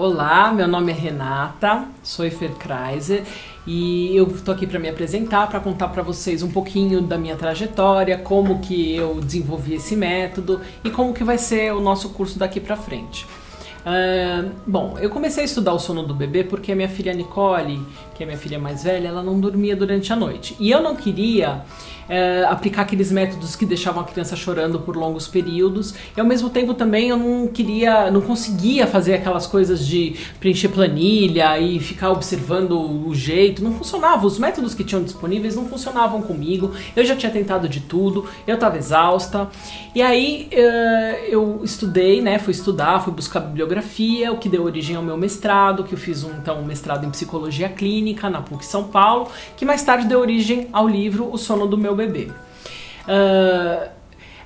Olá, meu nome é Renata, sou Eferkreiser e eu estou aqui para me apresentar, para contar para vocês um pouquinho da minha trajetória, como que eu desenvolvi esse método e como que vai ser o nosso curso daqui para frente. Bom, eu comecei a estudar o sono do bebê porque a minha filha Nicole, que é minha filha mais velha, ela não dormia durante a noite. E eu não queria aplicar aqueles métodos que deixavam a criança chorando por longos períodos. E ao mesmo tempo também eu não conseguia fazer aquelas coisas de preencher planilha e ficar observando o jeito. Não funcionava, os métodos que tinham disponíveis não funcionavam comigo. Eu já tinha tentado de tudo, eu estava exausta. E aí eu estudei, né? Fui buscar bibliografia, o que deu origem ao meu mestrado, que eu fiz um mestrado em psicologia clínica na PUC São Paulo, que mais tarde deu origem ao livro O Sono do Meu Bebê.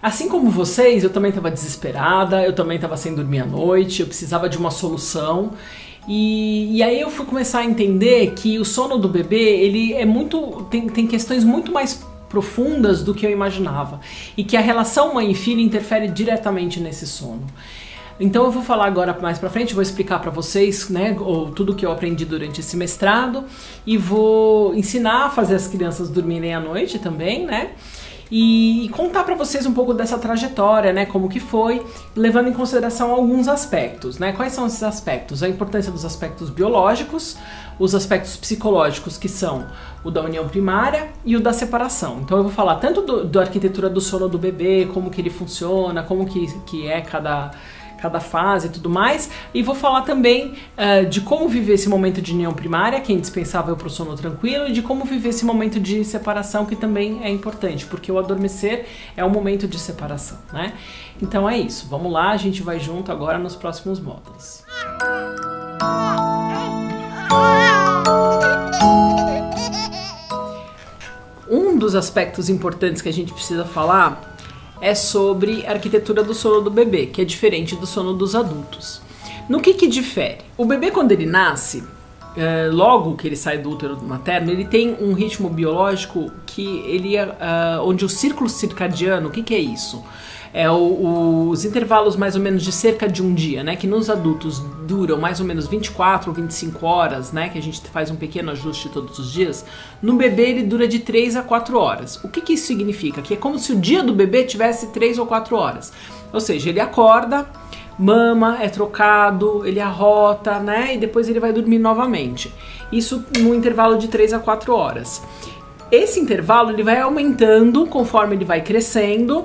Assim como vocês, eu também estava desesperada, eu também estava sem dormir à noite, eu precisava de uma solução. E aí eu fui começar a entender que o sono do bebê, ele é tem questões muito mais profundas do que eu imaginava, e que a relação mãe e filho interfere diretamente nesse sono. Então eu vou falar agora mais pra frente, vou explicar pra vocês, né, tudo que eu aprendi durante esse mestrado, e vou ensinar a fazer as crianças dormirem à noite também, né, e contar pra vocês um pouco dessa trajetória, né, como que foi, levando em consideração alguns aspectos, né. Quais são esses aspectos? A importância dos aspectos biológicos, os aspectos psicológicos, que são o da união primária e o da separação. Então eu vou falar tanto da arquitetura do sono do bebê, como que ele funciona, como que é cada fase e tudo mais, e vou falar também de como viver esse momento de união primária, que é indispensável para o sono tranquilo, e de como viver esse momento de separação, que também é importante, porque o adormecer é um momento de separação, né? Então é isso, vamos lá, a gente vai junto agora nos próximos módulos. Um dos aspectos importantes que a gente precisa falar é sobre a arquitetura do sono do bebê, que é diferente do sono dos adultos. No que difere? O bebê, quando ele nasce, logo que ele sai do útero materno, ele tem um ritmo biológico onde o círculo circadiano, o que é isso? É os intervalos mais ou menos de cerca de um dia, né, que nos adultos duram mais ou menos 24 ou 25 horas, né, que a gente faz um pequeno ajuste todos os dias. No bebê ele dura de 3 a 4 horas. O que isso significa? Que é como se o dia do bebê tivesse 3 ou 4 horas. Ou seja, ele acorda, mama, é trocado, ele arrota, né, e depois ele vai dormir novamente. Isso no intervalo de 3 a 4 horas. Esse intervalo ele vai aumentando conforme ele vai crescendo.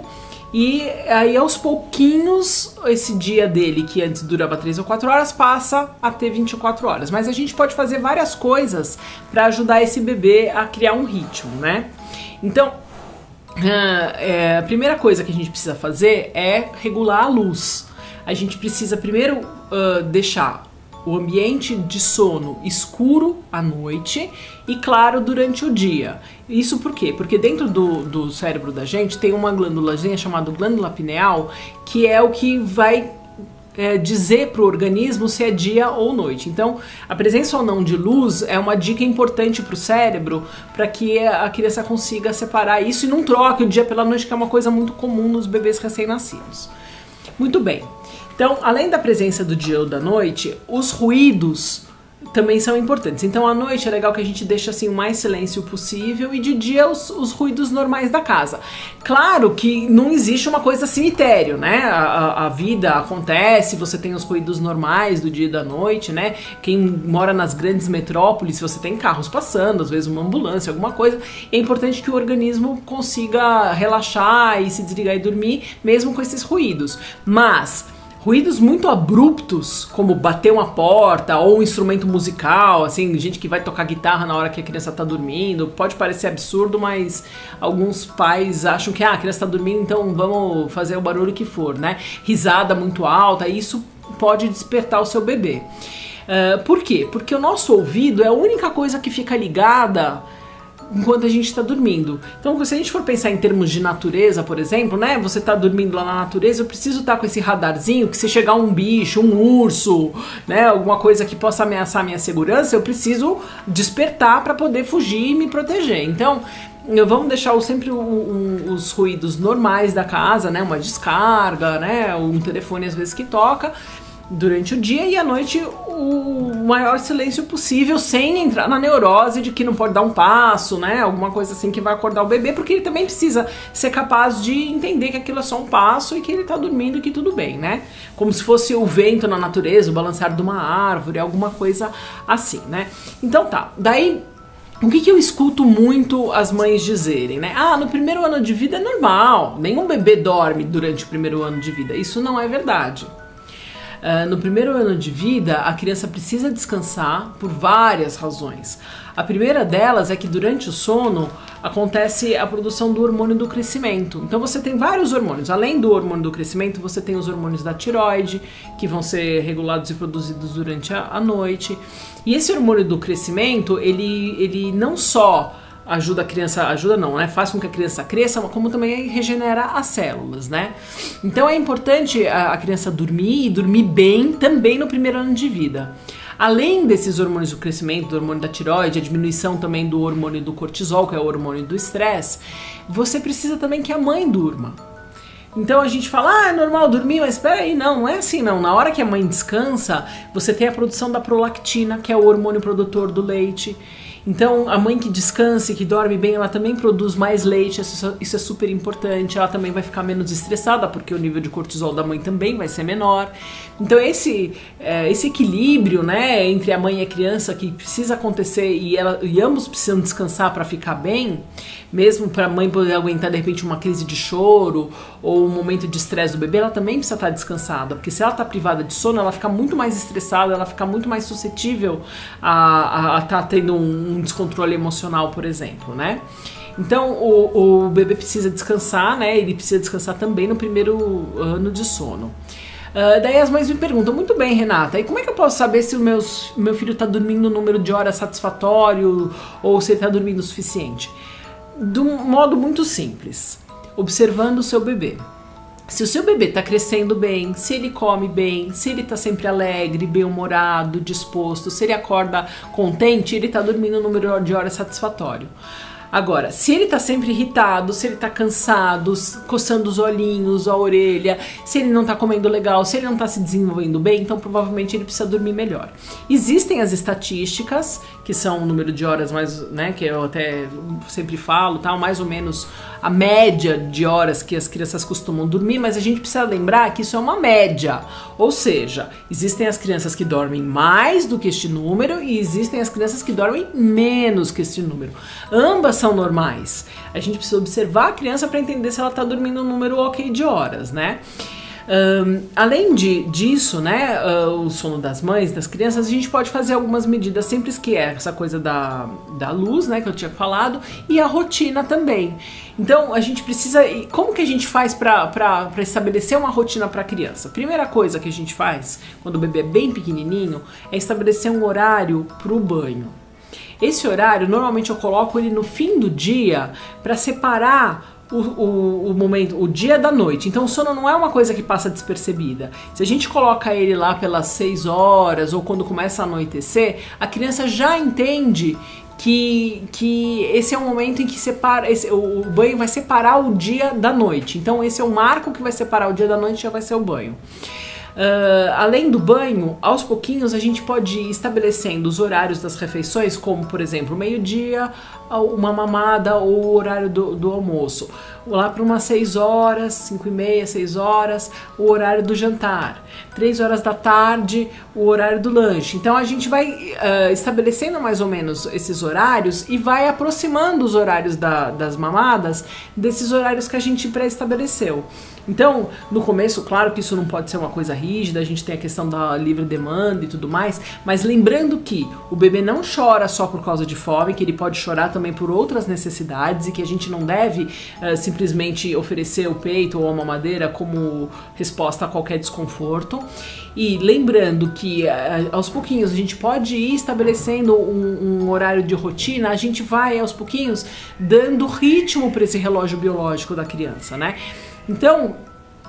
E aí aos pouquinhos esse dia dele, que antes durava 3 ou 4 horas, passa a ter 24 horas. Mas a gente pode fazer várias coisas para ajudar esse bebê a criar um ritmo, né? Então, a primeira coisa que a gente precisa fazer é regular a luz. A gente precisa primeiro deixar o ambiente de sono escuro à noite e claro durante o dia. Isso por quê? Porque dentro do cérebro da gente tem uma glândulazinha chamada glândula pineal, que é o que vai dizer para o organismo se é dia ou noite. Então, a presença ou não de luz é uma dica importante para o cérebro, para que a criança consiga separar isso e não troque o dia pela noite, que é uma coisa muito comum nos bebês recém-nascidos. Muito bem. Então, além da presença do dia ou da noite, os ruídos também são importantes. Então, à noite é legal que a gente deixe assim o mais silêncio possível, e de dia os ruídos normais da casa. Claro que não existe uma coisa cemitério, né? A vida acontece, você tem os ruídos normais do dia e da noite, né? Quem mora nas grandes metrópoles, você tem carros passando, às vezes uma ambulância, alguma coisa. É importante que o organismo consiga relaxar e se desligar e dormir, mesmo com esses ruídos. Mas ruídos muito abruptos, como bater uma porta ou um instrumento musical, assim, gente que vai tocar guitarra na hora que a criança tá dormindo, pode parecer absurdo, mas alguns pais acham que a criança tá dormindo, então vamos fazer o barulho que for, né? Risada muito alta, isso pode despertar o seu bebê. Por quê? Porque o nosso ouvido é a única coisa que fica ligada enquanto a gente está dormindo. Então, se a gente for pensar em termos de natureza, por exemplo, né? Você está dormindo lá na natureza, eu preciso estar com esse radarzinho, que se chegar um bicho, um urso, né? Alguma coisa que possa ameaçar a minha segurança, eu preciso despertar para poder fugir e me proteger. Então, vamos deixar sempre os ruídos normais da casa, né? Uma descarga, né? Um telefone às vezes que toca. durante o dia e à noite o maior silêncio possível, sem entrar na neurose de que não pode dar um passo, né? Alguma coisa assim que vai acordar o bebê, porque ele também precisa ser capaz de entender que aquilo é só um passo e que ele tá dormindo e que tudo bem, né? Como se fosse o vento na natureza, o balançar de uma árvore, alguma coisa assim, né? Então tá, daí o que eu escuto muito as mães dizerem, né? Ah, no primeiro ano de vida é normal, nenhum bebê dorme durante o primeiro ano de vida. Isso não é verdade. No primeiro ano de vida, a criança precisa descansar por várias razões. A primeira delas é que durante o sono acontece a produção do hormônio do crescimento. Então você tem vários hormônios. Além do hormônio do crescimento, você tem os hormônios da tireoide, que vão ser regulados e produzidos durante a noite. E esse hormônio do crescimento, ele não só ajuda a criança, ajuda não, né? Faz com que a criança cresça, mas como também regenera as células, né? Então é importante a criança dormir e dormir bem também no primeiro ano de vida. Além desses hormônios do crescimento, do hormônio da tireoide, a diminuição também do hormônio do cortisol, que é o hormônio do estresse, você precisa também que a mãe durma. Então a gente fala, ah, é normal dormir, mas espera aí, não é assim não. Na hora que a mãe descansa, você tem a produção da prolactina, que é o hormônio produtor do leite. Então a mãe que descansa e que dorme bem, ela também produz mais leite, isso é super importante. Ela também vai ficar menos estressada, porque o nível de cortisol da mãe também vai ser menor. Então esse equilíbrio, né, entre a mãe e a criança que precisa acontecer e ambos precisam descansar para ficar bem, mesmo para a mãe poder aguentar de repente uma crise de choro ou um momento de estresse do bebê, ela também precisa estar descansada, porque se ela está privada de sono, ela fica muito mais estressada, ela fica muito mais suscetível a estar tendo um descontrole emocional, por exemplo, né? Então o bebê precisa descansar, né? Ele precisa descansar também no primeiro ano de sono. Daí as mães me perguntam, muito bem, Renata, e como é que eu posso saber se o meu filho está dormindo no número de horas satisfatório ou se ele está dormindo o suficiente? De um modo muito simples, observando o seu bebê. Se o seu bebê está crescendo bem, se ele come bem, se ele está sempre alegre, bem-humorado, disposto, se ele acorda contente, ele está dormindo no número de horas satisfatório. Agora, se ele tá sempre irritado, se ele tá cansado, coçando os olhinhos, a orelha, se ele não tá comendo legal, se ele não tá se desenvolvendo bem, então provavelmente ele precisa dormir melhor. Existem as estatísticas, que são o número de horas mais, né, que eu até sempre falo, tal, mais ou menos a média de horas que as crianças costumam dormir, mas a gente precisa lembrar que isso é uma média. Ou seja, existem as crianças que dormem mais do que este número e existem as crianças que dormem menos que este número. Ambas são normais. A gente precisa observar a criança para entender se ela está dormindo um número ok de horas, né? Além disso, né, o sono das mães, das crianças, a gente pode fazer algumas medidas simples, que é essa coisa da luz, né, que eu tinha falado, e a rotina também. Então a gente precisa, como que a gente faz para estabelecer uma rotina para a criança? Primeira coisa que a gente faz, quando o bebê é bem pequenininho, é estabelecer um horário para o banho. Esse horário, normalmente eu coloco ele no fim do dia para separar o momento, o dia da noite. Então o sono não é uma coisa que passa despercebida. Se a gente coloca ele lá pelas 6 horas ou quando começa a anoitecer, a criança já entende que esse é um momento em que o banho vai separar o dia da noite. Então esse é o marco que vai separar o dia da noite, já vai ser o banho. Além do banho, aos pouquinhos a gente pode ir estabelecendo os horários das refeições, como por exemplo, meio-dia, uma mamada ou o horário do almoço. Lá para umas 6 horas, 5h30, 6 horas, o horário do jantar. 3 horas da tarde, o horário do lanche. Então a gente vai estabelecendo mais ou menos esses horários e vai aproximando os horários das mamadas desses horários que a gente pré-estabeleceu. Então, no começo, claro que isso não pode ser uma coisa rígida, a gente tem a questão da livre demanda e tudo mais, mas lembrando que o bebê não chora só por causa de fome, que ele pode chorar também por outras necessidades e que a gente não deve simplesmente oferecer o peito ou a mamadeira como resposta a qualquer desconforto. E lembrando que aos pouquinhos a gente pode ir estabelecendo um horário de rotina, a gente vai aos pouquinhos dando ritmo para esse relógio biológico da criança, né? Então,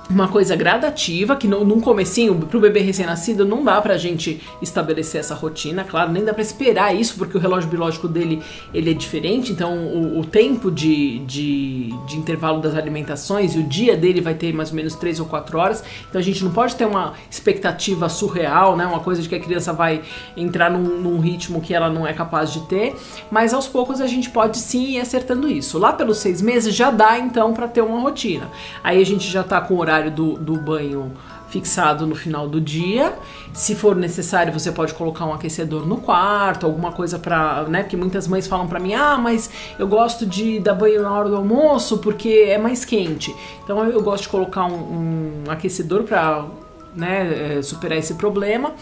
uma coisa gradativa, que num comecinho, pro bebê recém-nascido, não dá pra gente estabelecer essa rotina, claro, nem dá pra esperar isso, porque o relógio biológico dele, ele é diferente, então o tempo de intervalo das alimentações e o dia dele vai ter mais ou menos 3 ou 4 horas, então a gente não pode ter uma expectativa surreal, né, uma coisa de que a criança vai entrar num ritmo que ela não é capaz de ter, mas aos poucos a gente pode sim ir acertando isso. Lá pelos 6 meses já dá então pra ter uma rotina, aí a gente já tá com o horário do banho fixado no final do dia. Se for necessário, você pode colocar um aquecedor no quarto, alguma coisa pra, né, porque muitas mães falam pra mim, mas eu gosto de dar banho na hora do almoço porque é mais quente. Então eu gosto de colocar um aquecedor pra, né, superar esse problema.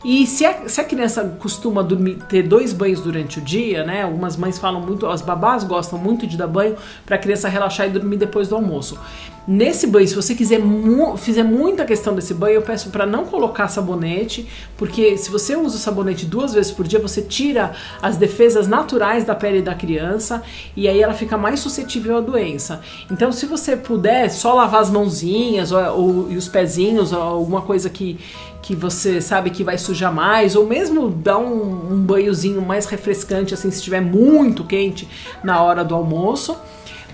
E se a criança costuma ter 2 banhos durante o dia, né, algumas mães falam muito, as babás gostam muito de dar banho para a criança relaxar e dormir depois do almoço. Nesse banho, se você fizer muita questão desse banho, eu peço para não colocar sabonete, porque se você usa o sabonete 2 vezes por dia, você tira as defesas naturais da pele da criança e aí ela fica mais suscetível à doença. Então, se você puder só lavar as mãozinhas e os pezinhos, ou alguma coisa que você sabe que vai sujar mais, ou mesmo dar um banhozinho mais refrescante, assim, se estiver muito quente na hora do almoço,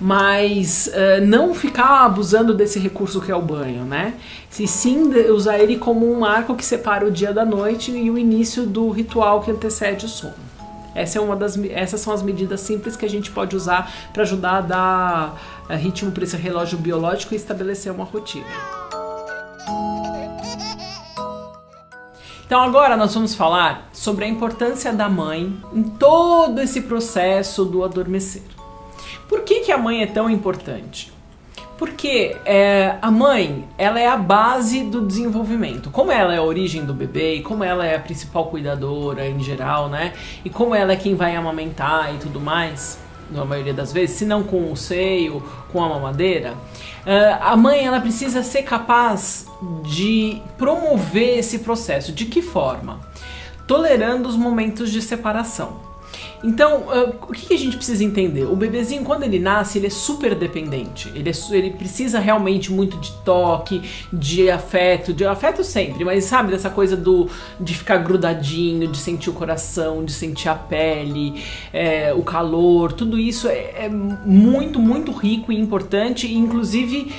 mas não ficar abusando desse recurso que é o banho, né? E sim usar ele como um marco que separa o dia da noite e o início do ritual que antecede o sono. Essas são as medidas simples que a gente pode usar para ajudar a dar ritmo para esse relógio biológico e estabelecer uma rotina. Então agora nós vamos falar sobre a importância da mãe em todo esse processo do adormecer. Por que a mãe é tão importante? Porque a mãe, ela é a base do desenvolvimento. Como ela é a origem do bebê e como ela é a principal cuidadora em geral, né? E como ela é quem vai amamentar e tudo mais, na maioria das vezes, se não com o seio, com a mamadeira, a mãe, ela precisa ser capaz de promover esse processo. De que forma? Tolerando os momentos de separação. Então, o que a gente precisa entender? O bebezinho, quando ele nasce, ele é super dependente. Ele precisa realmente muito de toque, de afeto sempre, mas sabe, dessa coisa de ficar grudadinho, de sentir o coração, de sentir a pele, o calor, tudo isso é muito, muito rico e importante. E, inclusive,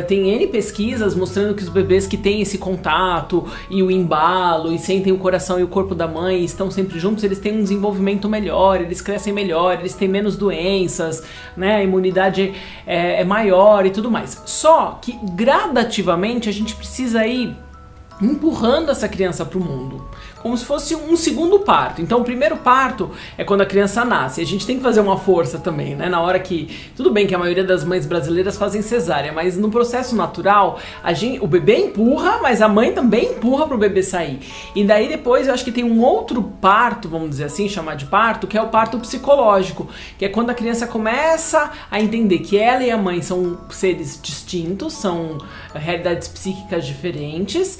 tem N pesquisas mostrando que os bebês que têm esse contato e o embalo e sentem o coração e o corpo da mãe, estão sempre juntos, eles têm um desenvolvimento melhor, eles crescem melhor, eles têm menos doenças, né? A imunidade é maior e tudo mais. Só que gradativamente a gente precisa ir empurrando essa criança para o mundo, como se fosse um segundo parto. Então o primeiro parto é quando a criança nasce. A gente tem que fazer uma força também, né? Na hora que... Tudo bem que a maioria das mães brasileiras fazem cesárea, mas no processo natural, o bebê empurra, mas a mãe também empurra para o bebê sair. E daí depois eu acho que tem um outro parto, vamos dizer assim, chamar de parto, que é o parto psicológico, que é quando a criança começa a entender que ela e a mãe são seres distintos, são realidades psíquicas diferentes.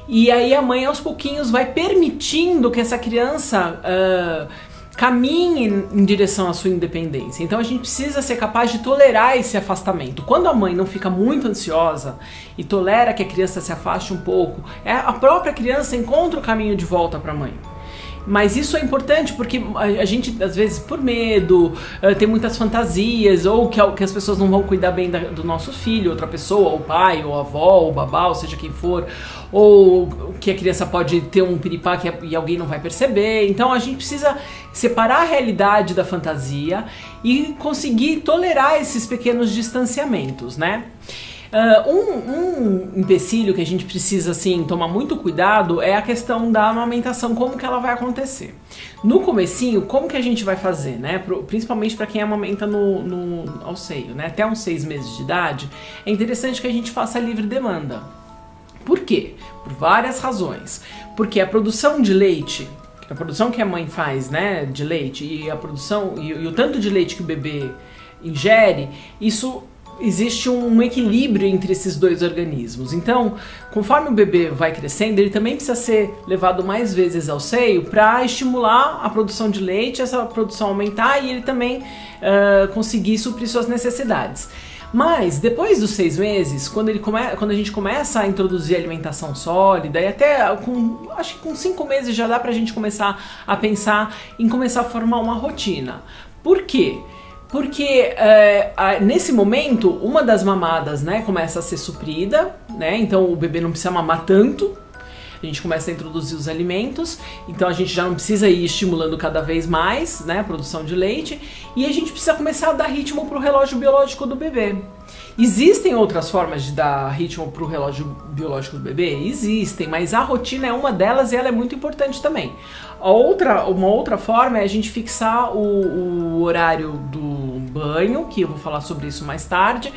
E aí a mãe aos pouquinhos vai permitindo que essa criança caminhe em direção à sua independência. Então a gente precisa ser capaz de tolerar esse afastamento. Quando a mãe não fica muito ansiosa e tolera que a criança se afaste um pouco, a própria criança encontra o caminho de volta para a mãe. Mas isso é importante porque a gente, às vezes, por medo, tem muitas fantasias, ou que as pessoas não vão cuidar bem do nosso filho, outra pessoa, ou pai, ou avó, ou babá, ou seja quem for, ou que a criança pode ter um piripá e alguém não vai perceber. Então a gente precisa separar a realidade da fantasia e conseguir tolerar esses pequenos distanciamentos, né? Um empecilho que a gente precisa assim tomar muito cuidado é a questão da amamentação, como que ela vai acontecer. No comecinho, como que a gente vai fazer, né? Principalmente para quem amamenta ao seio, né? Até uns 6 meses de idade, é interessante que a gente faça livre demanda. Por quê? Por várias razões. Porque a produção de leite, a produção que a mãe faz, né, de leite, e a produção e o tanto de leite que o bebê ingere, isso existe um equilíbrio entre esses dois organismos. Então, conforme o bebê vai crescendo, ele também precisa ser levado mais vezes ao seio para estimular a produção de leite, essa produção aumentar e ele também conseguir suprir suas necessidades. Mas depois dos 6 meses, quando a gente começa a introduzir alimentação sólida, e até acho que com 5 meses já dá pra gente começar a pensar em começar a formar uma rotina. Por quê? Porque nesse momento, uma das mamadas, né, começa a ser suprida, né, então o bebê não precisa mamar tanto, a gente começa a introduzir os alimentos, então a gente já não precisa ir estimulando cada vez mais, né, a produção de leite, e a gente precisa começar a dar ritmo para o relógio biológico do bebê. Existem outras formas de dar ritmo para o relógio biológico do bebê? Existem, mas a rotina é uma delas e ela é muito importante também. Uma outra forma é a gente fixar o horário do banho, que eu vou falar sobre isso mais tarde.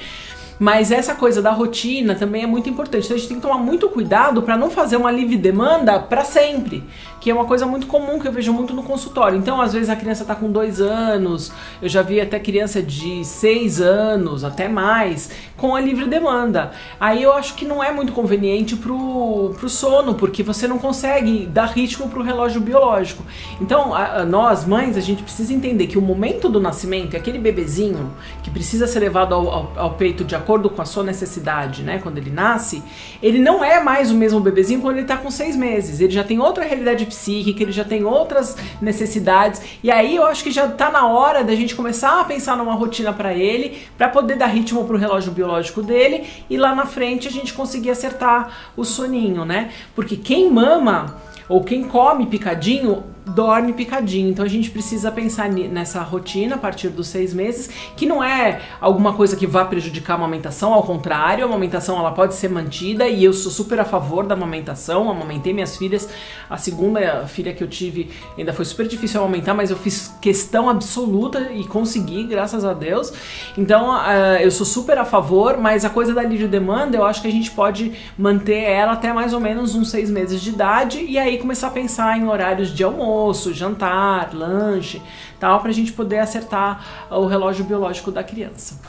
Mas essa coisa da rotina também é muito importante. Então a gente tem que tomar muito cuidado para não fazer uma livre demanda para sempre, que é uma coisa muito comum que eu vejo muito no consultório. Então às vezes a criança está com 2 anos, eu já vi até criança de 6 anos, até mais, com a livre demanda. Aí eu acho que não é muito conveniente pro sono, porque você não consegue dar ritmo pro relógio biológico. Então nós, mães, a gente precisa entender que o momento do nascimento é aquele bebezinho que precisa ser levado ao peito de acordo com a sua necessidade, né, quando ele nasce, ele não é mais o mesmo bebezinho quando ele tá com 6 meses, ele já tem outra realidade psíquica, ele já tem outras necessidades, e aí eu acho que já tá na hora da gente começar a pensar numa rotina para ele, para poder dar ritmo pro relógio biológico dele, e lá na frente a gente conseguir acertar o soninho, né, porque quem mama ou quem come picadinho, dorme picadinho. Então a gente precisa pensar nessa rotina a partir dos 6 meses, que não é alguma coisa que vá prejudicar a amamentação, ao contrário, a amamentação ela pode ser mantida e eu sou super a favor da amamentação, amamentei minhas filhas, a segunda filha que eu tive ainda foi super difícil amamentar, mas eu fiz questão absoluta e consegui, graças a Deus. Então eu sou super a favor, mas a coisa da livre demanda eu acho que a gente pode manter ela até mais ou menos uns 6 meses de idade e aí começar a pensar em horários de almoço, jantar, lanche, tal, pra gente poder acertar o relógio biológico da criança.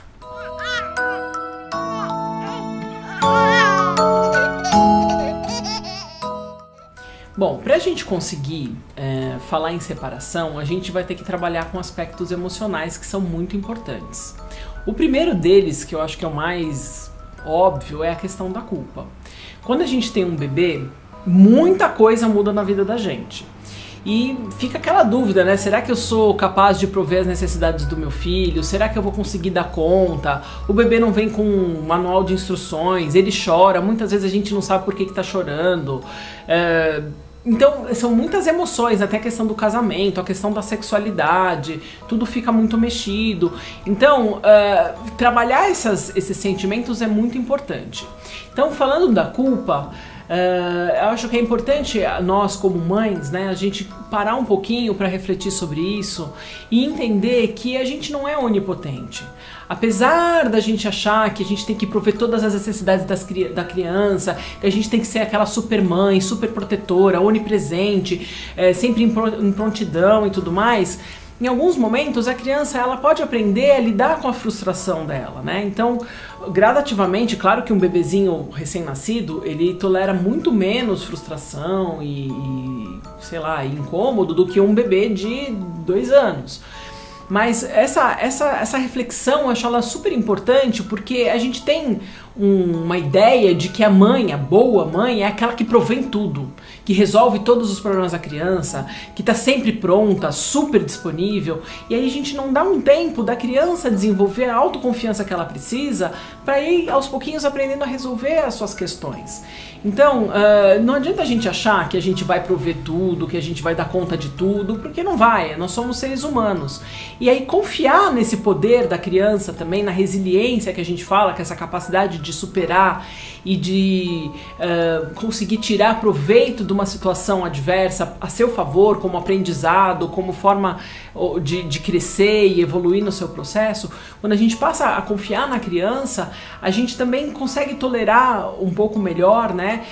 Bom, pra gente conseguir falar em separação, a gente vai ter que trabalhar com aspectos emocionais que são muito importantes. O primeiro deles, que eu acho que é o mais óbvio, é a questão da culpa. Quando a gente tem um bebê, muita coisa muda na vida da gente. E fica aquela dúvida, né? Será que eu sou capaz de prover as necessidades do meu filho? Será que eu vou conseguir dar conta? O bebê não vem com um manual de instruções, ele chora, muitas vezes a gente não sabe por que tá chorando. Então, são muitas emoções, até a questão do casamento, a questão da sexualidade, tudo fica muito mexido. Então, trabalhar esses sentimentos é muito importante. Então, falando da culpa, eu acho que é importante nós como mães, né, a gente parar um pouquinho para refletir sobre isso e entender que a gente não é onipotente. Apesar da gente achar que a gente tem que prover todas as necessidades da criança, que a gente tem que ser aquela super mãe, super protetora, onipresente, sempre em prontidão e tudo mais, em alguns momentos a criança ela pode aprender a lidar com a frustração dela, né? Então, gradativamente, claro que um bebezinho recém-nascido, ele tolera muito menos frustração e sei lá, incômodo do que um bebê de 2 anos. Mas essa reflexão eu acho ela super importante porque a gente tem uma ideia de que a mãe, a boa mãe, é aquela que provém tudo, que resolve todos os problemas da criança, que está sempre pronta, super disponível, e aí a gente não dá um tempo da criança desenvolver a autoconfiança que ela precisa para ir aos pouquinhos aprendendo a resolver as suas questões. Então, não adianta a gente achar que a gente vai prover tudo, que a gente vai dar conta de tudo, porque não vai, nós somos seres humanos. E aí confiar nesse poder da criança também, na resiliência que a gente fala, que é essa capacidade de superar e de conseguir tirar proveito de uma situação adversa a seu favor, como aprendizado, como forma de crescer e evoluir no seu processo. Quando a gente passa a confiar na criança, a gente também consegue tolerar um pouco melhor, né,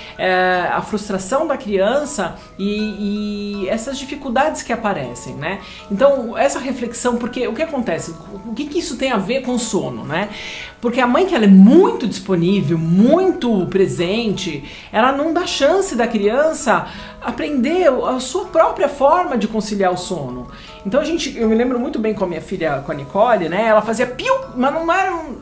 a frustração da criança e essas dificuldades que aparecem, né? Então, essa reflexão, porque o que acontece? O que isso tem a ver com o sono, né? Porque a mãe que ela é muito disponível, muito presente, ela não dá chance da criança aprender a sua própria forma de conciliar o sono. Então eu me lembro muito bem com a minha filha, com a Nicole, né? Ela fazia piu, mas não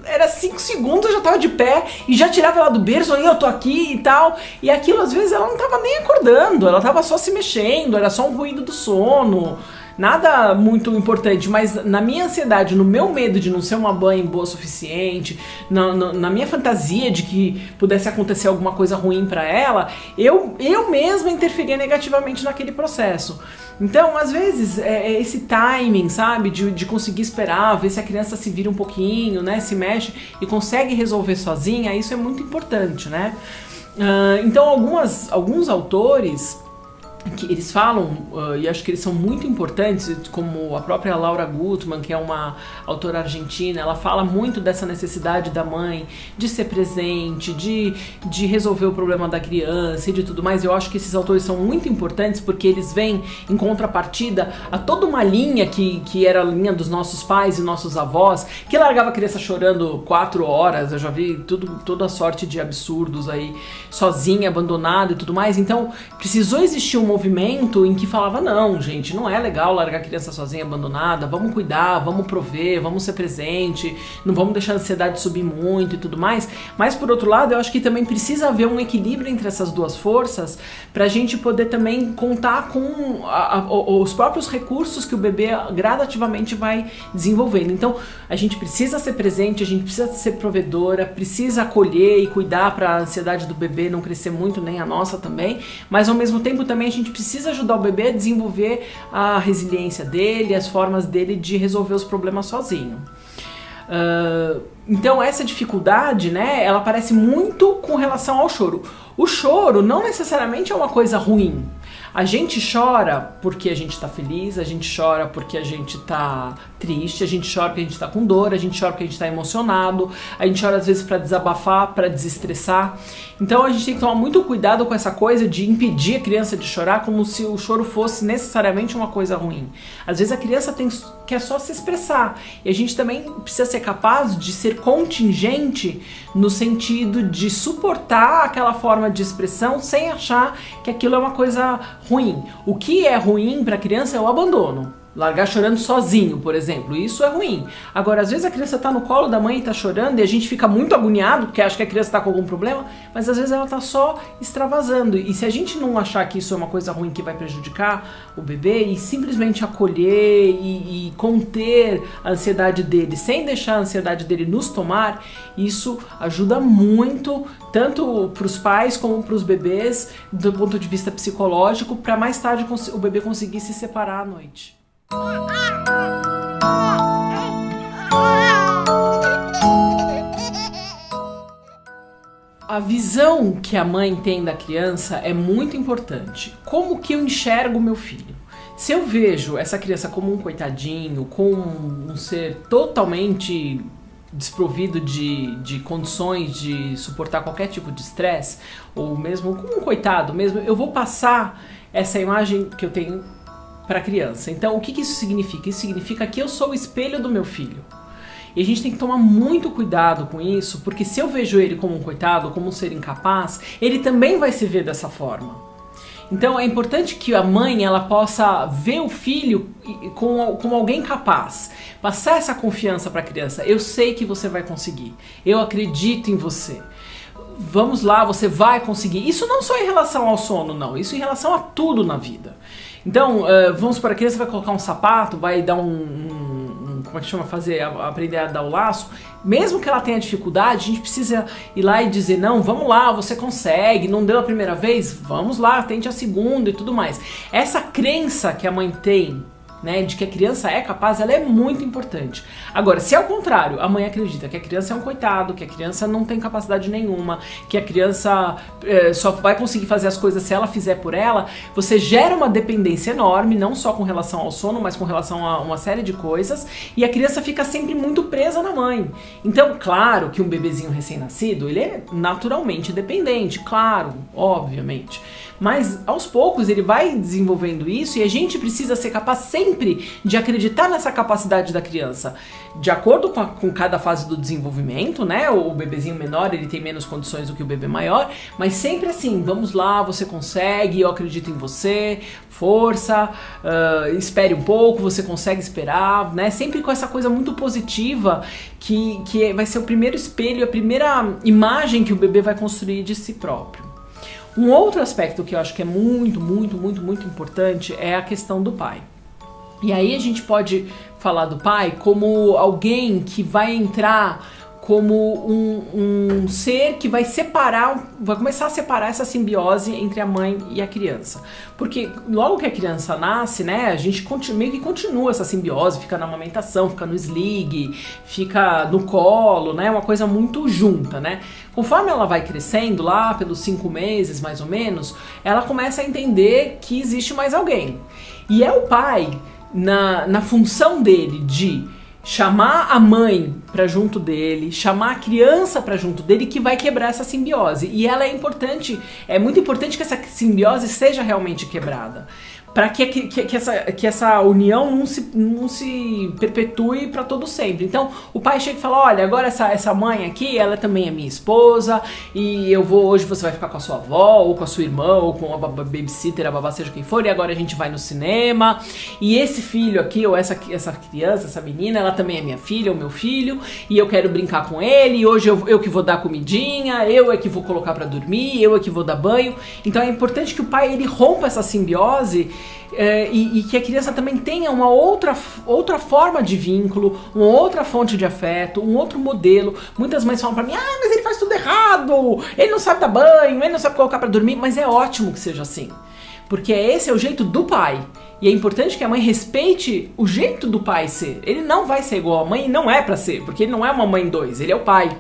era 5 segundos, eu já tava de pé e já tirava ela do berço, aí eu tô aqui e tal. E aquilo às vezes ela não tava nem acordando, ela tava só se mexendo, era só um ruído do sono. Nada muito importante, mas na minha ansiedade, no meu medo de não ser uma mãe boa o suficiente, na minha fantasia de que pudesse acontecer alguma coisa ruim pra ela, eu mesma interferia negativamente naquele processo. Então, às vezes, esse timing, sabe, de conseguir esperar, ver se a criança se vira um pouquinho, né, se mexe e consegue resolver sozinha, isso é muito importante, né? Então, alguns autores que eles falam, e acho que eles são muito importantes, como a própria Laura Gutman, que é uma autora argentina, ela fala muito dessa necessidade da mãe de ser presente, de resolver o problema da criança e de tudo mais. Eu acho que esses autores são muito importantes porque eles vêm em contrapartida a toda uma linha que era a linha dos nossos pais e nossos avós, que largava a criança chorando 4 horas, eu já vi toda a sorte de absurdos aí, sozinha, abandonada e tudo mais. Então, precisou existir um movimento em que falava, não, gente, não é legal largar a criança sozinha, abandonada, vamos cuidar, vamos prover, vamos ser presente, não vamos deixar a ansiedade subir muito e tudo mais. Mas, por outro lado, eu acho que também precisa haver um equilíbrio entre essas duas forças pra gente poder também contar com os próprios recursos que o bebê gradativamente vai desenvolvendo. Então, a gente precisa ser presente, a gente precisa ser provedora, precisa acolher e cuidar pra ansiedade do bebê não crescer muito, nem a nossa também, mas ao mesmo tempo também a gente precisa ajudar o bebê a desenvolver a resiliência dele, as formas dele de resolver os problemas sozinho. Então essa dificuldade, né, ela aparece muito com relação ao choro. O choro não necessariamente é uma coisa ruim. A gente chora porque a gente tá feliz, a gente chora porque a gente tá triste, a gente chora porque a gente tá com dor, a gente chora porque a gente tá emocionado, a gente chora às vezes pra desabafar, pra desestressar. Então a gente tem que tomar muito cuidado com essa coisa de impedir a criança de chorar como se o choro fosse necessariamente uma coisa ruim. Às vezes a criança quer só se expressar e a gente também precisa ser capaz de ser contingente no sentido de suportar aquela forma de expressão sem achar que aquilo é uma coisa ruim. O que é ruim para a criança é o abandono. Largar chorando sozinho, por exemplo, isso é ruim. Agora, às vezes a criança tá no colo da mãe e tá chorando e a gente fica muito agoniado porque acha que a criança tá com algum problema, mas às vezes ela tá só extravasando. E se a gente não achar que isso é uma coisa ruim que vai prejudicar o bebê e simplesmente acolher e conter a ansiedade dele, sem deixar a ansiedade dele nos tomar, isso ajuda muito, tanto para os pais como para os bebês, do ponto de vista psicológico, para mais tarde o bebê conseguir se separar à noite. A visão que a mãe tem da criança é muito importante. Como que eu enxergo meu filho? Se eu vejo essa criança como um coitadinho, como um ser totalmente desprovido de condições de suportar qualquer tipo de estresse, ou mesmo como um coitado mesmo, eu vou passar essa imagem que eu tenho para a criança. Então, o que isso significa? Isso significa que eu sou o espelho do meu filho. E a gente tem que tomar muito cuidado com isso, porque se eu vejo ele como um coitado, como um ser incapaz, ele também vai se ver dessa forma. Então é importante que a mãe ela possa ver o filho como alguém capaz, passar essa confiança para a criança. Eu sei que você vai conseguir, eu acredito em você. Vamos lá, você vai conseguir. Isso não só em relação ao sono, não. Isso em relação a tudo na vida. Então, vamos para a criança vai colocar um sapato, vai dar como é que chama? Aprender a dar o laço. Mesmo que ela tenha dificuldade, a gente precisa ir lá e dizer, não, vamos lá, você consegue, não deu a primeira vez? Vamos lá, tente a segunda e tudo mais. Essa crença que a mãe tem, né, de que a criança é capaz, ela é muito importante. Agora, se ao contrário, a mãe acredita que a criança é um coitado, que a criança não tem capacidade nenhuma, que a criança só vai conseguir fazer as coisas se ela fizer por ela, você gera uma dependência enorme, não só com relação ao sono, mas com relação a uma série de coisas, e a criança fica sempre muito presa na mãe. Então, claro que um bebezinho recém-nascido, ele é naturalmente dependente, claro, obviamente. Mas aos poucos ele vai desenvolvendo isso e a gente precisa ser capaz sempre sempre de acreditar nessa capacidade da criança, de acordo com cada fase do desenvolvimento, né? O bebezinho menor, ele tem menos condições do que o bebê maior, mas sempre assim, vamos lá, você consegue, eu acredito em você, força, espere um pouco, você consegue esperar, né? Sempre com essa coisa muito positiva que vai ser o primeiro espelho, a primeira imagem que o bebê vai construir de si próprio. Um outro aspecto que eu acho que é muito importante é a questão do pai. E aí a gente pode falar do pai como alguém que vai entrar como um ser que vai começar a separar essa simbiose entre a mãe e a criança. Porque logo que a criança nasce, né, a gente meio que continua essa simbiose, fica na amamentação, fica no sleep, fica no colo, né, uma coisa muito junta, né. Conforme ela vai crescendo, lá pelos 5 meses mais ou menos, ela começa a entender que existe mais alguém. E é o pai, na função dele de chamar a mãe para junto dele, chamar a criança para junto dele, que vai quebrar essa simbiose. E ela é muito importante que essa simbiose seja realmente quebrada, para que essa união não se perpetue para todo sempre. Então o pai chega e fala, olha, agora essa mãe aqui, ela também é minha esposa, e hoje você vai ficar com a sua avó, ou com a sua irmã, ou com a babysitter, a babá, seja quem for, e agora a gente vai no cinema, e esse filho aqui, ou essa criança, essa menina, ela também é minha filha, ou meu filho, e eu quero brincar com ele, e hoje eu que vou dar comidinha, eu é que vou colocar para dormir, eu é que vou dar banho. Então é importante que o pai, ele rompa essa simbiose, e que a criança também tenha uma outra forma de vínculo, uma outra fonte de afeto, um outro modelo. Muitas mães falam pra mim, mas ele faz tudo errado, ele não sabe dar banho, ele não sabe colocar pra dormir, mas é ótimo que seja assim, porque esse é o jeito do pai. E é importante que a mãe respeite o jeito do pai ser. Ele não vai ser igual à mãe, e não é pra ser, porque ele não é uma mãe 2, ele é o pai.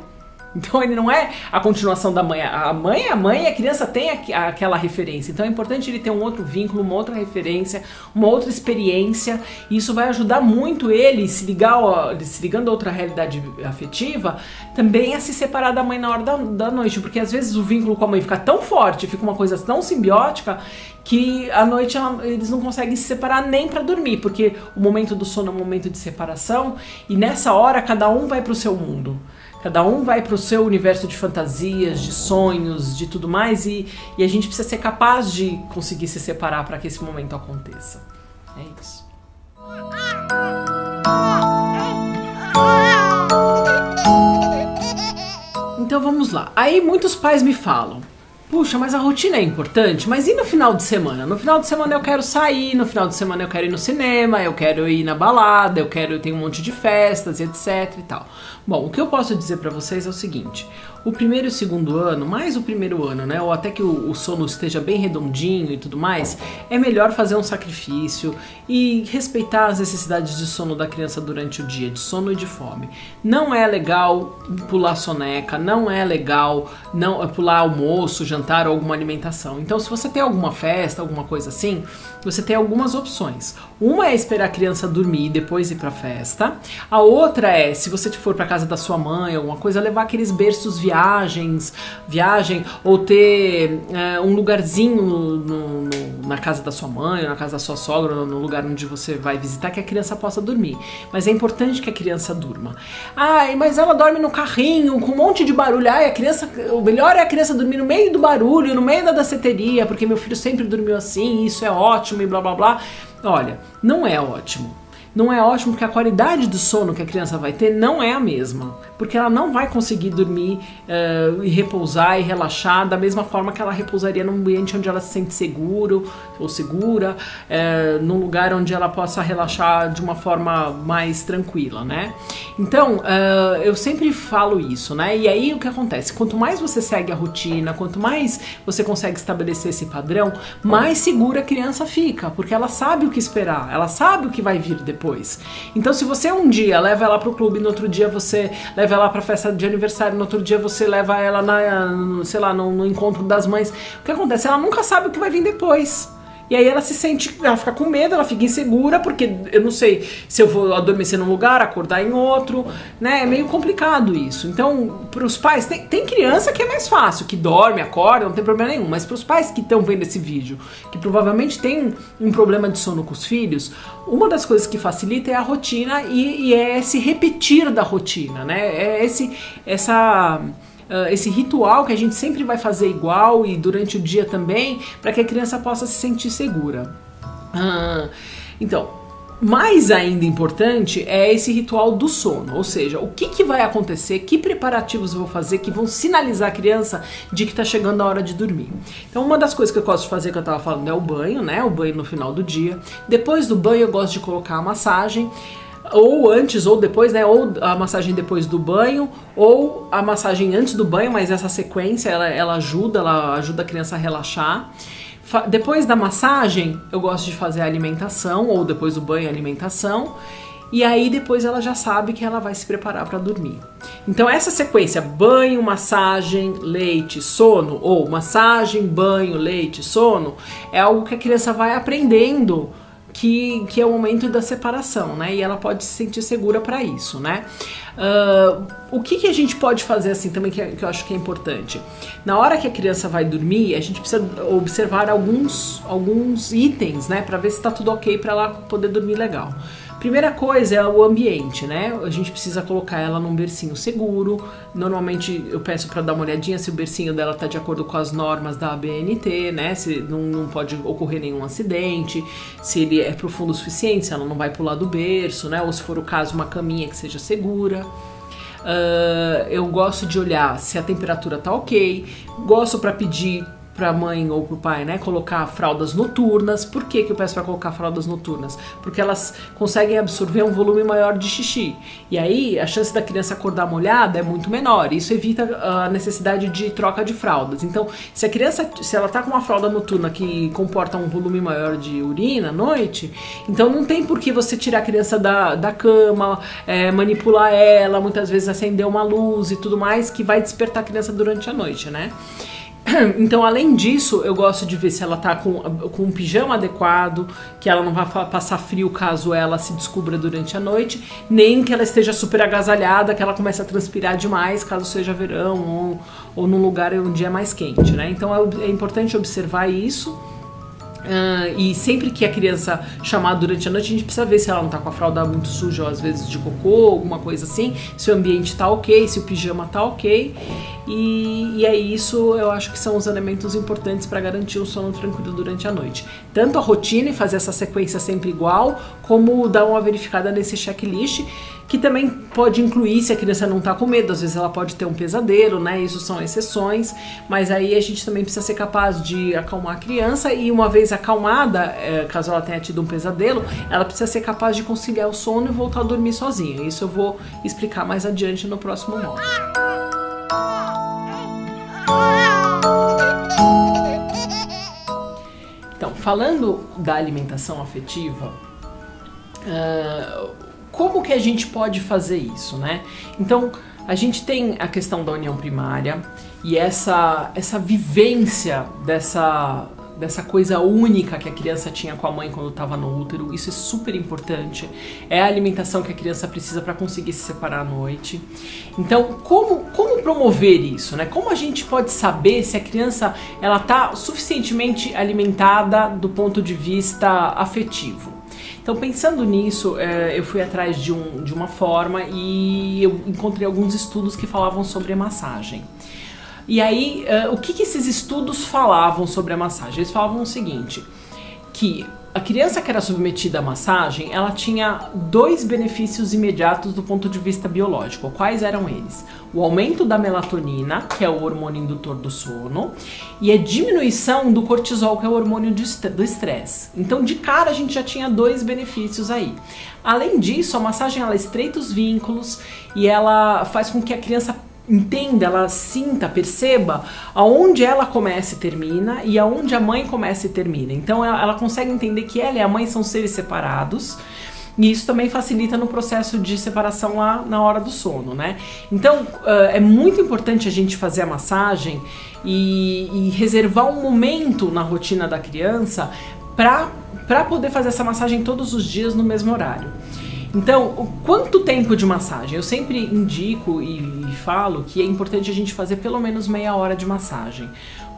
Então ele não é a continuação da mãe. A mãe é a mãe e a criança tem aquela referência. Então é importante ele ter um outro vínculo, uma outra referência, uma outra experiência. E isso vai ajudar muito ele, se ligando a outra realidade afetiva, também a se separar da mãe na hora da noite. Porque às vezes o vínculo com a mãe fica tão forte, fica uma coisa tão simbiótica, que à noite eles não conseguem se separar nem para dormir. Porque o momento do sono é um momento de separação. E nessa hora cada um vai para o seu mundo. Cada um vai para o seu universo de fantasias, de sonhos, de tudo mais, e a gente precisa ser capaz de conseguir se separar para que esse momento aconteça. É isso. Então vamos lá. Aí muitos pais me falam, puxa, mas a rotina é importante, mas e no final de semana? No final de semana eu quero sair, no final de semana eu quero ir no cinema, eu quero ir na balada, eu tenho um monte de festas, etc e tal. Bom, o que eu posso dizer pra vocês é o seguinte, o primeiro e o segundo ano, mais o primeiro ano, né, ou até que o sono esteja bem redondinho e tudo mais, é melhor fazer um sacrifício e respeitar as necessidades de sono da criança durante o dia, de sono e de fome. Não é legal pular soneca, não é legal pular almoço, jantar ou alguma alimentação. Então, se você tem alguma festa, alguma coisa assim, você tem algumas opções. Uma é esperar a criança dormir e depois ir pra festa. A outra é, se você for pra casa da sua mãe, alguma coisa, levar aqueles berços viagem, ou ter um lugarzinho na casa da sua mãe, ou na casa da sua sogra, no lugar onde você vai visitar, que a criança possa dormir. Mas é importante que a criança durma. Mas ela dorme no carrinho, com um monte de barulho. O melhor é a criança dormir no meio do barulho, no meio da danceteria, porque meu filho sempre dormiu assim, isso é ótimo e blá blá blá. Olha, não é ótimo. Não é ótimo porque a qualidade do sono que a criança vai ter não é a mesma. Porque ela não vai conseguir dormir e repousar e relaxar da mesma forma que ela repousaria num ambiente onde ela se sente seguro ou segura, num lugar onde ela possa relaxar de uma forma mais tranquila, né? Então, eu sempre falo isso, né? E aí o que acontece? Quanto mais você segue a rotina, quanto mais você consegue estabelecer esse padrão, mais segura a criança fica, porque ela sabe o que esperar, ela sabe o que vai vir depois. Então, se você um dia leva ela pro clube, no outro dia você leva ela pra festa de aniversário, no outro dia você leva ela no encontro das mães, o que acontece? Ela nunca sabe o que vai vir depois. E aí ela se sente, ela fica com medo, ela fica insegura, porque eu não sei se eu vou adormecer num lugar, acordar em outro, né? É meio complicado isso. Então, para os pais, tem criança que é mais fácil, que dorme, acorda, não tem problema nenhum. Mas para os pais que estão vendo esse vídeo, que provavelmente tem um problema de sono com os filhos, uma das coisas que facilita é a rotina e é esse repetir da rotina, né? É esse ritual que a gente sempre vai fazer igual e durante o dia também, para que a criança possa se sentir segura. Então, mais ainda importante é esse ritual do sono, ou seja, o que vai acontecer, que preparativos eu vou fazer que vão sinalizar a criança de que está chegando a hora de dormir. Então, uma das coisas que eu gosto de fazer, que eu estava falando, é o banho, né? O banho no final do dia. Depois do banho eu gosto de colocar a massagem, ou antes ou depois, né? Ou a massagem depois do banho, ou a massagem antes do banho, mas essa sequência ela ajuda a criança a relaxar. Depois da massagem, eu gosto de fazer a alimentação, ou depois do banho a alimentação, e aí depois ela já sabe que ela vai se preparar para dormir. Então essa sequência, banho, massagem, leite, sono, ou massagem, banho, leite, sono, é algo que a criança vai aprendendo que é o momento da separação, né? E ela pode se sentir segura para isso, né? O que a gente pode fazer assim também, que eu acho que é importante? Na hora que a criança vai dormir, a gente precisa observar alguns itens, né? Para ver se tá tudo ok para ela poder dormir legal. Primeira coisa é o ambiente, né? A gente precisa colocar ela num bercinho seguro. Normalmente eu peço para dar uma olhadinha se o bercinho dela tá de acordo com as normas da ABNT, né? Se não pode ocorrer nenhum acidente, se ele é profundo o suficiente, se ela não vai pular do berço, né? Ou se for o caso, uma caminha que seja segura. Eu gosto de olhar se a temperatura tá ok. Gosto para pedir para a mãe ou para o pai, né, colocar fraldas noturnas. Por que eu peço para colocar fraldas noturnas? Porque elas conseguem absorver um volume maior de xixi. E aí a chance da criança acordar molhada é muito menor. Isso evita a necessidade de troca de fraldas. Então, se ela tá com uma fralda noturna que comporta um volume maior de urina à noite, então não tem por que você tirar a criança da cama, manipular ela, muitas vezes acender uma luz e tudo mais, que vai despertar a criança durante a noite, né? Então, além disso, eu gosto de ver se ela tá com um pijama adequado, que ela não vai passar frio caso ela se descubra durante a noite, nem que ela esteja super agasalhada, que ela comece a transpirar demais, caso seja verão ou num lugar onde é mais quente, né? Então é importante observar isso. E sempre que a criança chamar durante a noite, a gente precisa ver se ela não tá com a fralda muito suja, ou às vezes de cocô, alguma coisa assim, se o ambiente tá ok, se o pijama tá ok. E é isso, eu acho que são os elementos importantes para garantir um sono tranquilo durante a noite. Tanto a rotina e fazer essa sequência sempre igual, como dar uma verificada nesse checklist, que também pode incluir se a criança não tá com medo, às vezes ela pode ter um pesadelo, né? Isso são exceções, mas aí a gente também precisa ser capaz de acalmar a criança e uma vez acalmada, caso ela tenha tido um pesadelo, ela precisa ser capaz de conciliar o sono e voltar a dormir sozinha. Isso eu vou explicar mais adiante no próximo módulo. Então, falando da alimentação afetiva, como que a gente pode fazer isso, né? Então, a gente tem a questão da união primária e essa vivência dessa coisa única que a criança tinha com a mãe quando estava no útero. Isso é super importante. É a alimentação que a criança precisa para conseguir se separar à noite. Então, como promover isso, né? Como a gente pode saber se a criança ela está suficientemente alimentada do ponto de vista afetivo? Então, pensando nisso, eu fui atrás de uma forma e eu encontrei alguns estudos que falavam sobre a massagem. E aí, o que esses estudos falavam sobre a massagem? Eles falavam o seguinte, que a criança que era submetida à massagem, ela tinha 2 benefícios imediatos do ponto de vista biológico. Quais eram eles? O aumento da melatonina, que é o hormônio indutor do sono, e a diminuição do cortisol, que é o hormônio do estresse. Então, de cara, a gente já tinha 2 benefícios aí. Além disso, a massagem ela estreita os vínculos e ela faz com que a criança entenda, ela sinta, perceba aonde ela começa e termina e aonde a mãe começa e termina. Então ela consegue entender que ela e a mãe são seres separados e isso também facilita no processo de separação lá na hora do sono, né? Então é muito importante a gente fazer a massagem e reservar um momento na rotina da criança para poder fazer essa massagem todos os dias no mesmo horário. Então, quanto tempo de massagem? Eu sempre indico e falo que é importante a gente fazer pelo menos meia hora de massagem.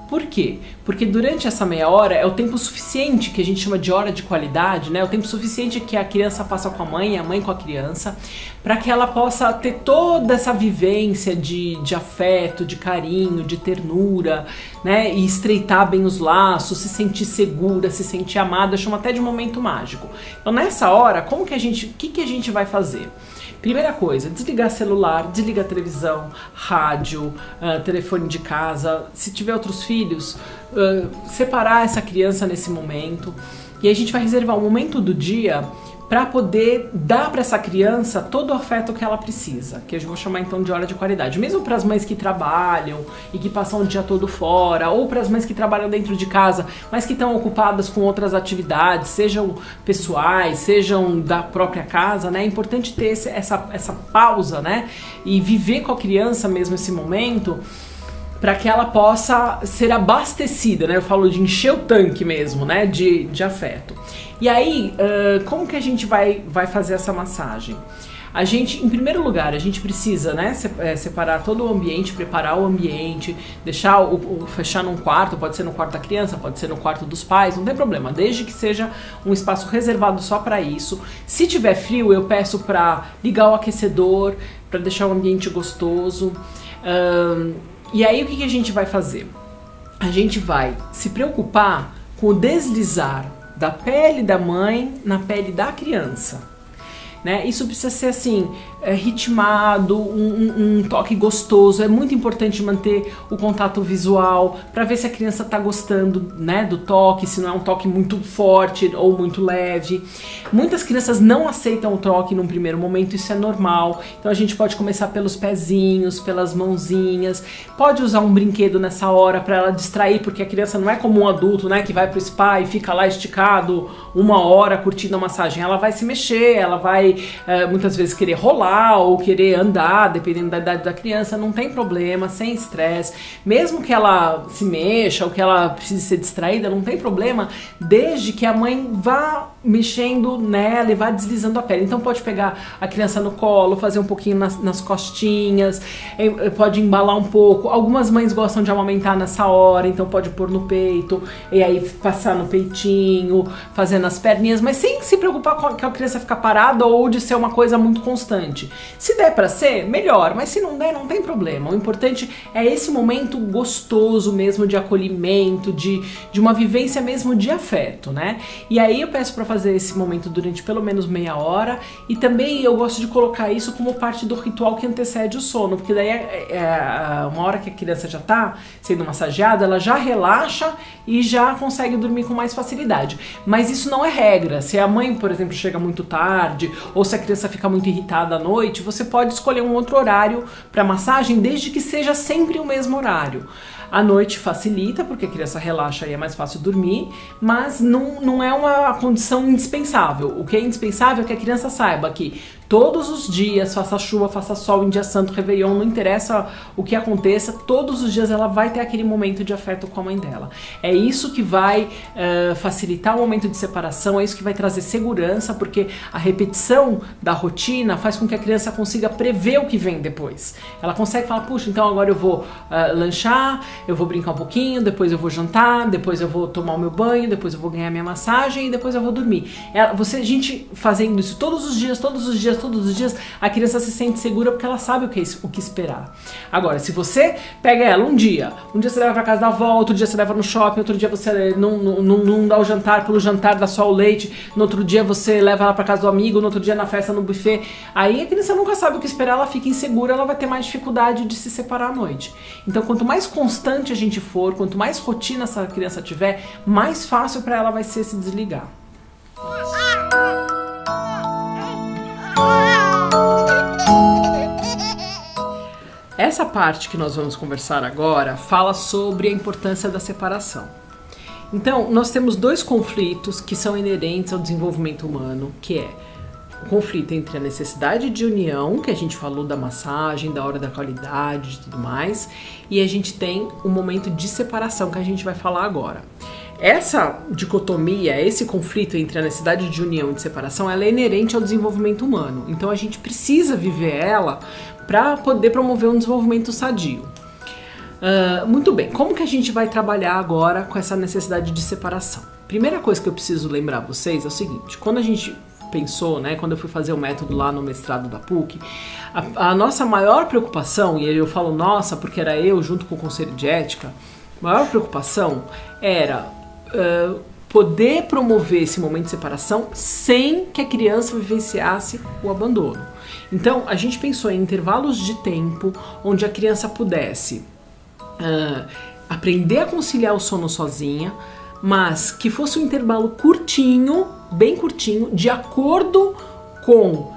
Por quê? Porque durante essa meia hora é o tempo suficiente, que a gente chama de hora de qualidade, né? O tempo suficiente que a criança passa com a mãe com a criança, para que ela possa ter toda essa vivência de afeto, de carinho, de ternura, né? E estreitar bem os laços, se sentir segura, se sentir amada, eu chamo até de momento mágico. Então nessa hora, o que a gente vai fazer? Primeira coisa, desligar celular, desligar televisão, rádio, telefone de casa. Se tiver outros filhos, separar essa criança nesse momento. E aí a gente vai reservar um momento do dia para poder dar para essa criança todo o afeto que ela precisa, que eu vou chamar então de hora de qualidade. Mesmo para as mães que trabalham e que passam o dia todo fora, ou para as mães que trabalham dentro de casa, mas que estão ocupadas com outras atividades, sejam pessoais, sejam da própria casa, né? É importante ter essa pausa, né? E viver com a criança mesmo esse momento, para que ela possa ser abastecida, né? Eu falo de encher o tanque mesmo, né? De afeto. E aí, como que a gente vai fazer essa massagem? A gente, em primeiro lugar, a gente precisa, né, separar todo o ambiente, preparar o ambiente, deixar fechar num quarto, pode ser no quarto da criança, pode ser no quarto dos pais, não tem problema, desde que seja um espaço reservado só para isso. Se tiver frio, eu peço para ligar o aquecedor, para deixar o ambiente gostoso. E aí o que a gente vai fazer? A gente vai se preocupar com o deslizar da pele da mãe na pele da criança, né? Isso precisa ser assim, ritmado, um toque gostoso. É muito importante manter o contato visual para ver se a criança está gostando, né, do toque, se não é um toque muito forte ou muito leve. Muitas crianças não aceitam o toque num primeiro momento, isso é normal. Então a gente pode começar pelos pezinhos, pelas mãozinhas. Pode usar um brinquedo nessa hora para ela distrair, porque a criança não é como um adulto, né, que vai pro spa e fica lá esticado uma hora curtindo a massagem. Ela vai se mexer, ela vai muitas vezes querer rolar ou querer andar, dependendo da idade da criança, não tem problema, sem estresse. Mesmo que ela se mexa ou que ela precise ser distraída, não tem problema, desde que a mãe vá mexendo nela e vá deslizando a pele. Então pode pegar a criança no colo, fazer um pouquinho nas costinhas, pode embalar um pouco. Algumas mães gostam de amamentar nessa hora, então pode pôr no peito e aí passar no peitinho, fazendo as perninhas, mas sem se preocupar com a criança ficar parada ou de ser uma coisa muito constante. Se der pra ser, melhor, mas se não der, não tem problema. O importante é esse momento gostoso mesmo de acolhimento, de uma vivência mesmo de afeto, né? E aí eu peço pra fazer esse momento durante pelo menos meia hora, e também eu gosto de colocar isso como parte do ritual que antecede o sono, porque daí uma hora que a criança já tá sendo massageada, ela já relaxa e já consegue dormir com mais facilidade. Mas isso não é regra. Se a mãe, por exemplo, chega muito tarde, ou se a criança fica muito irritada à noite, você pode escolher um outro horário para massagem, desde que seja sempre o mesmo horário. À noite facilita, porque a criança relaxa e é mais fácil dormir, mas não é uma condição indispensável. O que é indispensável é que a criança saiba que todos os dias, faça chuva, faça sol, em dia santo, réveillon, não interessa o que aconteça, todos os dias ela vai ter aquele momento de afeto com a mãe dela. É isso que vai facilitar o momento de separação, é isso que vai trazer segurança, porque a repetição da rotina faz com que a criança consiga prever o que vem depois. Ela consegue falar, puxa, então agora eu vou lanchar, eu vou brincar um pouquinho, depois eu vou jantar, depois eu vou tomar o meu banho, depois eu vou ganhar minha massagem e depois eu vou dormir. A gente fazendo isso todos os dias, a criança se sente segura porque ela sabe o que esperar. Agora, se você pega ela um dia você leva pra casa da avó, outro dia você leva no shopping, outro dia você não dá o jantar, pelo jantar dá só o leite, no outro dia você leva ela pra casa do amigo, no outro dia na festa, no buffet, aí a criança nunca sabe o que esperar, ela fica insegura, ela vai ter mais dificuldade de se separar à noite. Então, quanto mais constante a gente for, quanto mais rotina essa criança tiver, mais fácil pra ela vai ser se desligar. Essa parte que nós vamos conversar agora fala sobre a importância da separação. Então, nós temos dois conflitos que são inerentes ao desenvolvimento humano, que é o conflito entre a necessidade de união, que a gente falou da massagem, da hora da qualidade e tudo mais, e a gente tem o momento de separação, que a gente vai falar agora. essa dicotomia, esse conflito entre a necessidade de união e de separação, ela é inerente ao desenvolvimento humano. Então a gente precisa viver ela para poder promover um desenvolvimento sadio. Muito bem, como que a gente vai trabalhar agora com essa necessidade de separação? Primeira coisa que eu preciso lembrar vocês é o seguinte: quando a gente pensou, né, quando eu fui fazer o método lá no mestrado da PUC, a nossa maior preocupação, e eu falo nossa porque era eu junto com o Conselho de Ética, a maior preocupação era poder promover esse momento de separação sem que a criança vivenciasse o abandono. Então a gente pensou em intervalos de tempo onde a criança pudesse aprender a conciliar o sono sozinha, mas que fosse um intervalo curtinho, bem curtinho, de acordo com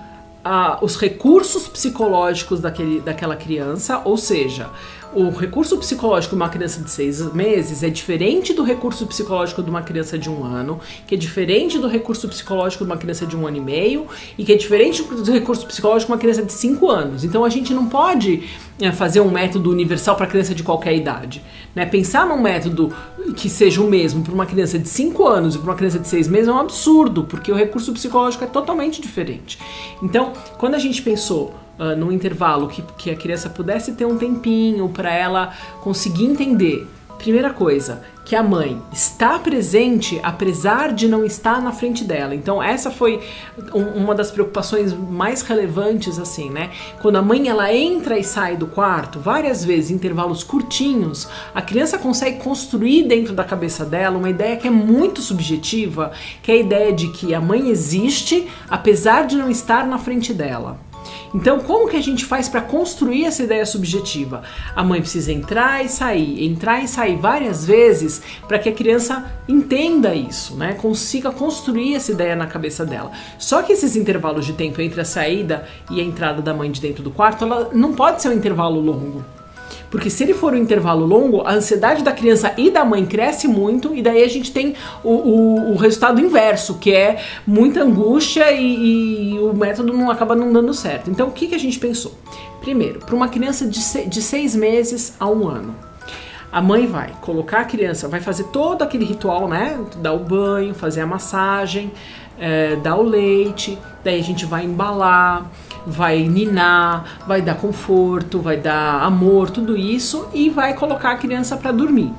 os recursos psicológicos daquela criança, ou seja, o recurso psicológico de uma criança de 6 meses é diferente do recurso psicológico de uma criança de 1 ano, que é diferente do recurso psicológico de uma criança de 1 ano e meio, e que é diferente do recurso psicológico de uma criança de 5 anos. Então a gente não pode fazer um método universal para criança de qualquer idade, né? Pensar num método que seja o mesmo para uma criança de 5 anos e para uma criança de 6 meses é um absurdo, porque o recurso psicológico é totalmente diferente. Então, quando a gente pensou num intervalo que a criança pudesse ter um tempinho para ela conseguir entender, primeira coisa, que a mãe está presente apesar de não estar na frente dela. Então essa foi uma das preocupações mais relevantes, assim, né? Quando a mãe ela entra e sai do quarto várias vezes em intervalos curtinhos, a criança consegue construir dentro da cabeça dela uma ideia que é muito subjetiva, que é a ideia de que a mãe existe apesar de não estar na frente dela. Então, como que a gente faz para construir essa ideia subjetiva? A mãe precisa entrar e sair várias vezes para que a criança entenda isso, né? Consiga construir essa ideia na cabeça dela. Só que esses intervalos de tempo entre a saída e a entrada da mãe de dentro do quarto, ela não pode ser um intervalo longo. Porque se ele for um intervalo longo, a ansiedade da criança e da mãe cresce muito, e daí a gente tem o resultado inverso, que é muita angústia e o método acaba não dando certo. Então o que a gente pensou? Primeiro, para uma criança de 6 meses a 1 ano, a mãe vai colocar a criança, vai fazer todo aquele ritual, né? Dar o banho, fazer a massagem, dar o leite, daí a gente vai embalar, vai ninar, vai dar conforto, vai dar amor, tudo isso, e vai colocar a criança para dormir.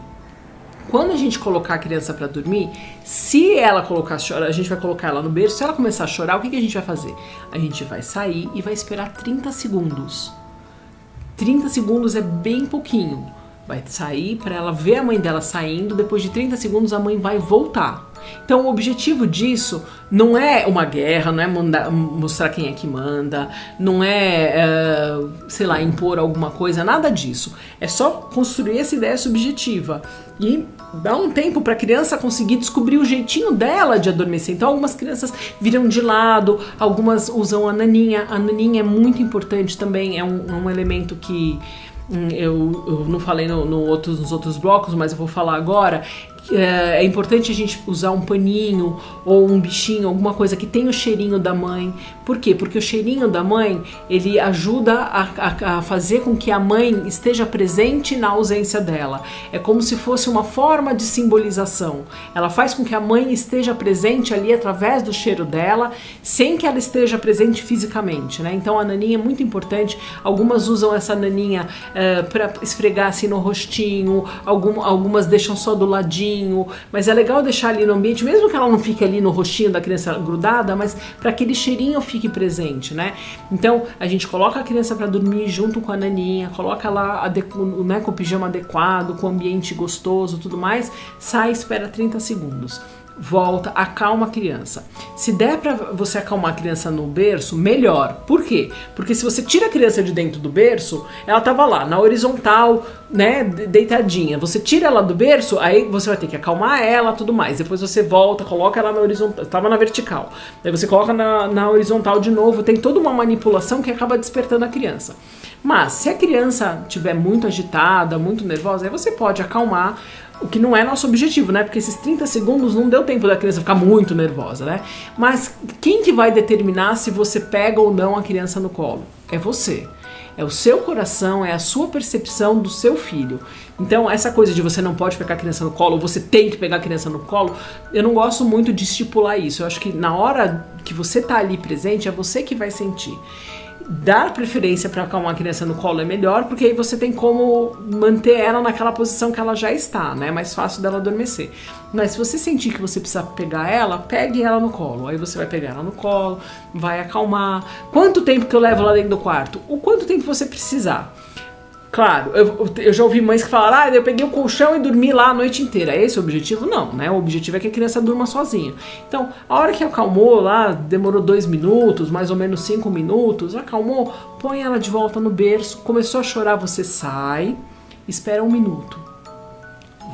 Quando a gente colocar a criança para dormir, se ela começar a chorar, a gente vai colocar ela no berço. Se ela começar a chorar, o que a gente vai fazer? A gente vai sair e vai esperar 30 segundos. 30 segundos é bem pouquinho. Vai sair para ela ver a mãe dela saindo, depois de 30 segundos a mãe vai voltar. Então o objetivo disso não é uma guerra, não é mostrar quem é que manda, não é, sei lá, impor alguma coisa, nada disso. É só construir essa ideia subjetiva e dar um tempo para a criança conseguir descobrir o jeitinho dela de adormecer. Então algumas crianças viram de lado, algumas usam a naninha. A naninha é muito importante também, é um elemento que eu não falei nos outros blocos, mas eu vou falar agora. É importante a gente usar um paninho ou um bichinho, alguma coisa que tenha o cheirinho da mãe. Por quê? Porque o cheirinho da mãe, ele ajuda a fazer com que a mãe esteja presente na ausência dela. É como se fosse uma forma de simbolização. Ela faz com que a mãe esteja presente ali através do cheiro dela, sem que ela esteja presente fisicamente, né? Então a naninha é muito importante. Algumas usam essa naninha para esfregar assim no rostinho, algumas deixam só do ladinho, mas é legal deixar ali no ambiente, mesmo que ela não fique ali no rostinho da criança grudada, mas para aquele cheirinho fique presente, né? Então a gente coloca a criança para dormir junto com a naninha, coloca lá né, com o pijama adequado, com o ambiente gostoso, tudo mais, sai, espera 30 segundos. Volta, acalma a criança. Se der pra você acalmar a criança no berço, melhor. Por quê? Porque se você tira a criança de dentro do berço, ela tava lá, na horizontal, né, deitadinha. Você tira ela do berço, aí você vai ter que acalmar ela, tudo mais. Depois você volta, coloca ela na horizontal, tava na vertical. Daí você coloca na horizontal de novo, tem toda uma manipulação que acaba despertando a criança. Mas se a criança estiver muito agitada, muito nervosa, aí você pode acalmar, o que não é nosso objetivo, né? Porque esses 30 segundos não deu tempo da criança ficar muito nervosa, né? Mas quem que vai determinar se você pega ou não a criança no colo? É você. É o seu coração, é a sua percepção do seu filho. Então, essa coisa de você não pode pegar a criança no colo, ou você tem que pegar a criança no colo, eu não gosto muito de estipular isso. Eu acho que na hora que você tá ali presente, é você que vai sentir. Dar preferência para acalmar a criança no colo é melhor, porque aí você tem como manter ela naquela posição que ela já está, né? É mais fácil dela adormecer. Mas se você sentir que você precisa pegar ela, pegue ela no colo. Aí você vai pegar ela no colo, vai acalmar. Quanto tempo que eu levo lá dentro do quarto? O quanto tempo você precisar. Claro, eu já ouvi mães que falaram, eu peguei o colchão e dormi lá a noite inteira. Esse é o objetivo? Não, né? O objetivo é que a criança durma sozinha. Então, a hora que acalmou lá, demorou 2 minutos, mais ou menos 5 minutos, acalmou, põe ela de volta no berço, começou a chorar, você sai, espera 1 minuto.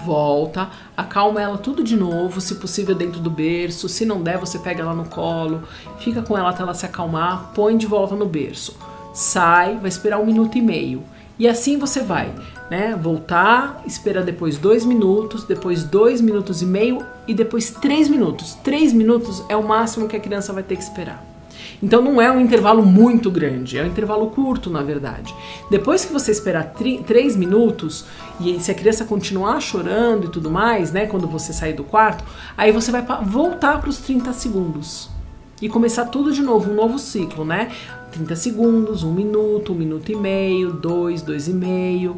Volta, acalma ela tudo de novo, se possível dentro do berço, se não der, você pega ela no colo, fica com ela até ela se acalmar, põe de volta no berço. Sai, vai esperar 1 minuto e meio. E assim você vai, né? Voltar, esperar depois 2 minutos, depois 2 minutos e meio e depois 3 minutos. 3 minutos é o máximo que a criança vai ter que esperar. Então não é um intervalo muito grande, é um intervalo curto, na verdade. Depois que você esperar 3 minutos, e se a criança continuar chorando e tudo mais, né? Quando você sair do quarto, aí você vai voltar para os 30 segundos. E começar tudo de novo, um novo ciclo, né? 30 segundos, 1 minuto, 1 minuto e meio, 2, 2,5,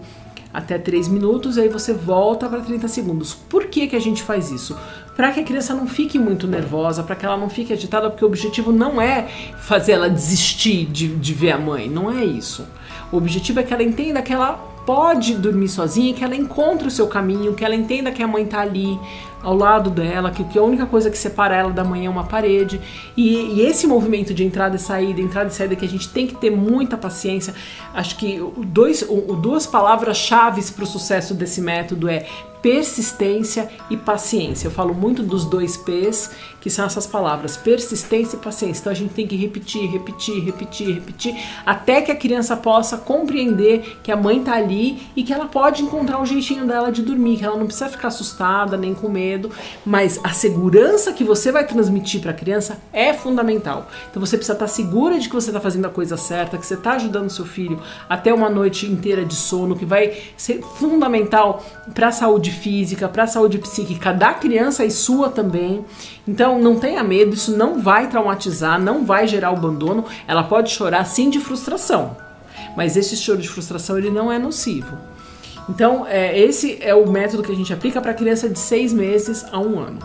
até 3 minutos, aí você volta para 30 segundos. Por que que a gente faz isso? Para que a criança não fique muito nervosa, para que ela não fique agitada, porque o objetivo não é fazer ela desistir de ver a mãe, não é isso. O objetivo é que ela entenda que ela pode dormir sozinha, que ela encontre o seu caminho, que ela entenda que a mãe tá ali ao lado dela, que a única coisa que separa ela da mãe é uma parede. E esse movimento de entrada e saída que a gente tem que ter muita paciência. Acho que duas palavras-chave para o sucesso desse método é persistência e paciência. Eu falo muito dos 2 P's, que são essas palavras, persistência e paciência. Então a gente tem que repetir, até que a criança possa compreender que a mãe tá ali e que ela pode encontrar o jeitinho dela de dormir, que ela não precisa ficar assustada nem com medo, mas a segurança que você vai transmitir para a criança é fundamental. Então você precisa estar segura de que você está fazendo a coisa certa, que você está ajudando o seu filho até uma noite inteira de sono, que vai ser fundamental para a saúde física, para a saúde psíquica da criança e sua também. Então não tenha medo, isso não vai traumatizar, não vai gerar o abandono. Ela pode chorar sim de frustração, mas esse choro de frustração ele não é nocivo. Então esse é o método que a gente aplica para criança de 6 meses a 1 ano.